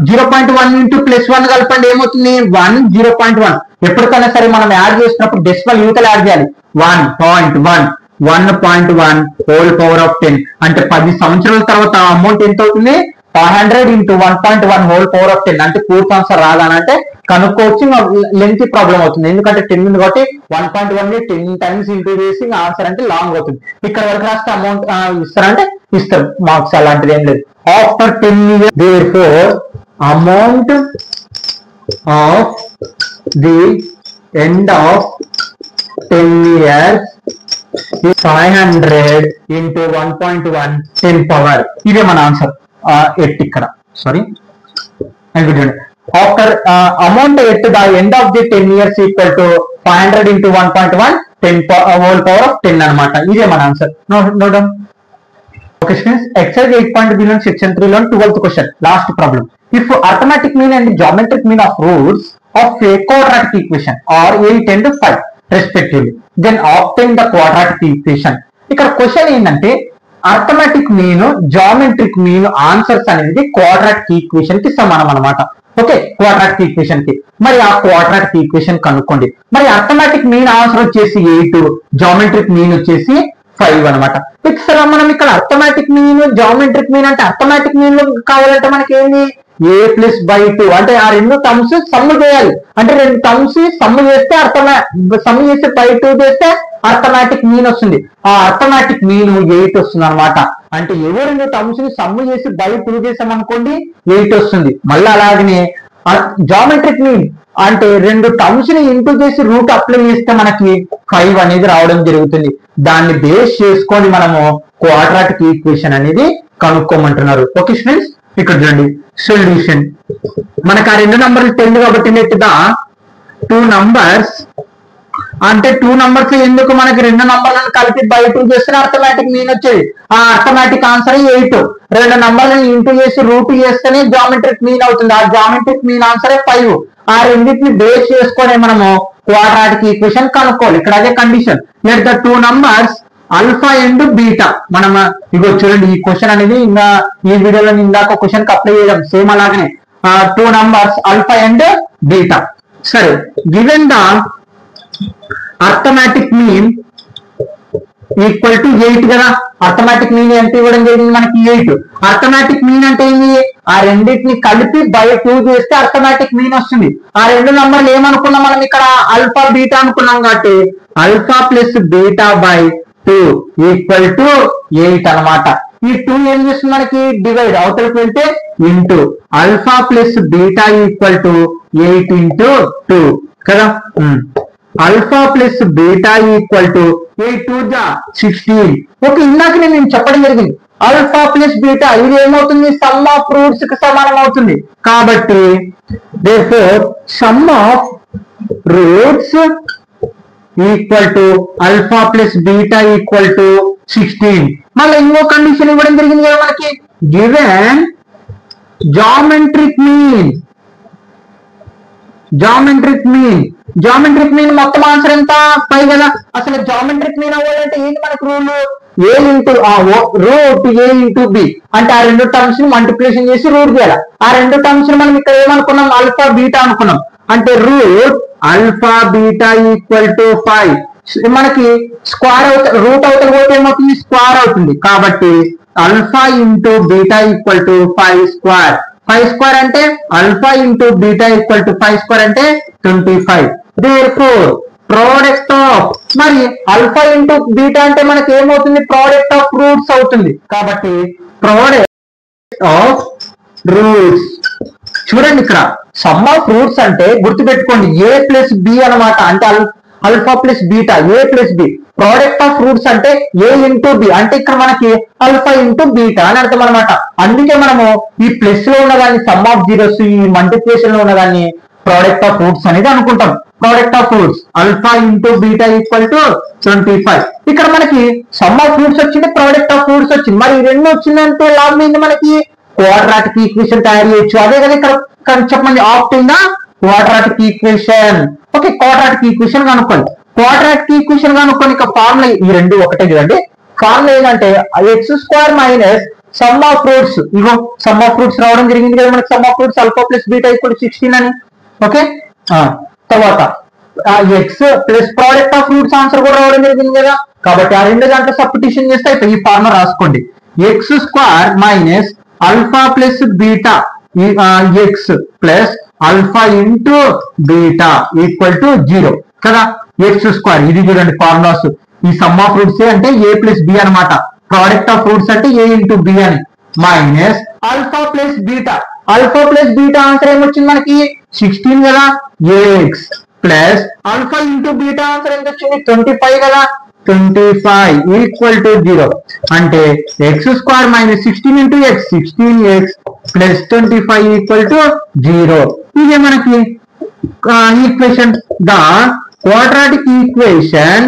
0.1 ఇంటూ +1 కలపండి ఏమవుతుంది 1 0.1. ఎప్పటికైనా సరే మనం యాడ్ చేసినప్పుడు డెసిమల్ యూతలు యాడ్ చేయాలి. 1.1 హోల్ పవర్ ఆఫ్ 10 అంటే 10 సంవత్సరాల తర్వాత అమౌంట్ ఎంత అవుతుంది 500 × 1.1 హోల్ పవర్ ఆఫ్ 10 అంటే పూర్తి ఆన్సర్ రాదానంటే కనుక్కోవచ్చు. లెంత్ ప్రాబ్లం అవుతుంది ఎందుకంటే 10 ఉంది కాబట్టి 1.1 ని 10 times ఇంటూ చేసి ఆన్సర్ అంటే లాంగ్ అవుతుంది. ఇక్కడ వరకు రాస్తే అమౌంట్ ఇస్తారంటే ఇస్తారు మార్క్స్, అలాంటిది ఏం లేదు. After 10 years therefore amount of the end of 10 years is 500 into 1.1 10 power. ఇదే మన ఆన్సర్. ఇక్కడ sorry after amount at the end of the 10 years equal to 500 into 1.1 10 whole power of 10 అనమాట. ఇదే మన answer. Note down. Okay students, exercise 8.b section 3 లో 12th question last problem. If arithmetic mean and geometric mean of roots of a quadratic equation are 8 and 5 respectively then obtain the quadratic equation. ఇక్కడ question ఏంటంటే arithmetic mean geometric mean answers అనేది quadratic equation కి సమానం అనమాట. Okay, quadratic equation కి మరి ఆ quadratic equation కనుక్కోండి. మరి అర్థమెటిక్ మీన్ ఆన్సర్ వచ్చేసి 8, జామెట్రిక్ మీన్ వచ్చేసి 5 అనమాట. ఇక్కడ మనం ఇక్కడ అర్థమెటిక్ మీన్ జామెట్రిక్ మీన్ అంటే అర్థమెటిక్ మీన్ లో కావాలంటే మనకి ఏంది a+/2 అంటే ఆ రెండు టర్మ్స్ సమ్ చేయాలి. అంటే రెండు టర్మ్స్ సమ్ చేస్తే సమ్ చేస్తే /2 చేస్తే అర్థమెటిక్ మీన్ వస్తుంది. ఆ అర్థమెటిక్ మీన్ 8 వస్తుంది అనమాట. అంటే ఎవరు రెండు టర్మ్స్ ని సమ్ చేసి /2 చేసాం అనుకోండి 8 వస్తుంది. మళ్ళీ అలాగనే జామెట్రిక్ మీన్ అంటే రెండు టర్మ్స్ ని ఇంటూ చేసి రూట్ అప్లై చేస్తే మనకి 5 అనేది రావడం జరుగుతుంది. దాన్ని బేస్ చేసుకొని మనము క్వాడ్రాటిక్ ఈక్వేషన్ అనేది కనుక్కోమంటున్నారు. ఓకే స్టూడెంట్స్, ఇక్కడ చూడండి సొల్యూషన్. మనకు ఆ రెండు నంబర్లు 10 కాబట్టి నెట్ ద 2 numbers అంటే 2 numbers ఎందుకు మనకి రెండు నంబర్లను కలిపి /2 చేస్తే అర్థమెటిక్ మీన్ వచ్చేది. ఆ అర్థమెటిక్ ఆన్సర్ 8. రెండు నంబర్లను ఇంటూ చేసి రూట్ చేస్తేనే జామెట్రిక్ మీన్ అవుతుంది. ఆ జామెట్రిక్ మీన్ ఆన్సర్ 5. ఆ రెండింటిని బేస్ చేసుకొని మనము క్వాడ్రాటిక్ ఈక్వేషన్ కనుక్కోవాలి. ఇక్కడ అదే condition. Let the 2 numbers alpha and beta. మనం ఇగో చూడండి ఈ క్వశ్చన్ అనేది ఇంకా ఈ వీడియోలో ఇందాక క్వశ్చన్ కి అప్లై చేయడం సేమ్ అలాగనే 2 numbers ఆల్ఫా అండ్ బీటా. సరే, given the arithmetic mean equal to 8 కదా. అర్థమెటిక్ మీన్ ఎంత ఇవ్వడం జరిగింది మనకి 8. అర్థమెటిక్ మీన్ అంటే ఏంటి, ఆ రెండింటిని కలిపి /2 చేస్తే అర్థమెటిక్ మీన్ వస్తుంది. ఆ రెండు నంబర్లు ఏమనుకున్నాం మనం ఇక్కడ ఆల్ఫా బీటా అనుకున్నాం కాబట్టి ఆల్ఫా + బీటా/2 ఈక్వల్ టు 8 అనమాట. ఈ 2 ఏం చేస్తుంది మనకి డివైడ్ అవతలకి వెళ్తే into alpha + beta equal to 8 × 2 కదా. Alpha + beta equal to 8 2 16. Okay, ఇందాక నేను చెప్పడం జరిగింది ఆల్ఫా + బీటా ఇది ఏమవుతుంది సమ్ ఆఫ్ రూట్స్ కి సమానం అవుతుంది. కాబట్టి therefore some of roots equal to alpha + beta equal to 16. మళ్ళీ ఇంకో కండిషన్ ఇవ్వడం జరిగింది కదా మనకి, given geometric mean. Geometric mean మొత్తం ఆన్సర్ ఎంత 5 కదా. అసలు జామెట్రిక్ మీన్ అవ్వాలంటే ఏంటి మనకు rule, a into root a into b అంటే ఆ రెండు టర్మ్స్ ని మల్టిప్లికేషన్ చేసి రూట్ చేయాలి. ఆ రెండు టర్మ్స్ ని మనం ఇక్కడ ఏమనుకున్నాం ఆల్ఫా బీటా అనుకున్నాం. అంటే root alpha beta equal to 5. మనకి స్క్వేర్ అవుతుంది, రూట్ అవుతుంది పోతే ఏమవుతుంది స్క్వేర్ అవుతుంది. కాబట్టి alpha into beta equal to 5 square. 5 square అంటే alpha into beta equal to 5 square అంటే 25. therefore ప్రోడక్ట్ ఆఫ్ మరి ఆల్ఫా ఇంటూ బీటా అంటే మనకి ఏమవుతుంది ప్రోడక్ట్ ఆఫ్ రూట్స్ అవుతుంది. కాబట్టి ప్రోడక్ట్ ఆఫ్ రూట్స్. చూడండి ఇక్కడ సమ్ ఆఫ్ రూట్స్ అంటే గుర్తుపెట్టుకోండి a + b అనమాట. అంటే alpha + beta a + b product of roots అంటే ఏ ఇంటూ బి, అంటే ఇక్కడ మనకి ఆల్ఫా ఇంటూ బీటా అని అర్థం అనమాట. అందుకే మనము ఈ ప్లస్ లో ఉన్నదాన్ని సమ్ ఆఫ్ జీరోస్, ఈ మల్టిప్లికేషన్ లో ఉన్నదాన్ని ప్రోడక్ట్ ఆఫ్ రూట్స్ అనేది అనుకుంటాం. Product of roots alpha into beta equal to 25. ఇక్కడ మనకి సమ్ ఆఫ్ రూట్స్ వచ్చింది, ప్రోడక్ట్ ఆఫ్ రూట్స్ వచ్చింది. మరి ఈ రెండు వచ్చిందంటే లాభం ఏంటి, మనకి క్వాడ్రాటిక్ ఈక్వేషన్ తయారు చేయొచ్చు. అదే కదా ఇక్కడ చెప్పండి, opting the quadratic equation. Okay, quadratic equation కనుక్కోండి. క్వాడ్రాటిక్ ఈక్వేషన్ కనుక్కొని ఇక ఫార్ములా ఈ రెండు ఒకటే చూడండి. ఫార్ములా ఏంటంటే X square minus sum of roots, ego some of roots రావడం జరిగింది కదా మనకి. Sum of roots alpha plus beta equal 16 అని. ఓకే, తర్వాత X plus product of roots answer కూడా రావడం జరిగింది కదా. కాబట్టి ఆ రెండు దాంట్లో సబ్స్టిట్యూషన్ చేస్తే ఈ ఫార్ములా రాసుకోండి. X square minus alpha plus beta x plus alpha into beta equal to 0 కదా. ఎక్స్ స్క్వేర్ ఇది చూడండి ఫార్ములాస్. ఈ సమ్ ఆఫ్ రూట్స్ అంటే ఏ ప్లస్ బి అనమాట. ప్రోడక్ట్ ఆఫ్ రూట్స్ అంటే ఏ ఇంటూ బి అని. Minus alpha plus beta, alpha plus beta answer ఏమొచ్చింది మనకి 16 కదా. X plus alpha into beta answer ఎంత వచ్చింది 25 కదా. 25 ఈక్వల్ టు 0 అంటే x square minus 16 into x, 16x plus 25 equal to 0. ఇదే మనకి equation. The quadratic equation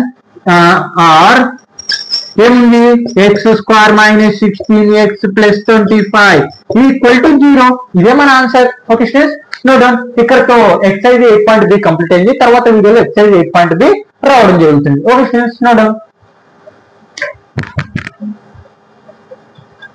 are ఏముంది, x square minus 16x plus 25 equal to 0. ఇదే మన answer. Okay students, no done. ఇక్కడతో ఎక్సర్సైజ్ 8.b కంప్లీట్ అయింది. తర్వాత వీడియోలో ఎక్సర్సైజ్ 8.b రావడం జరుగుతుంది. Okay students, no done.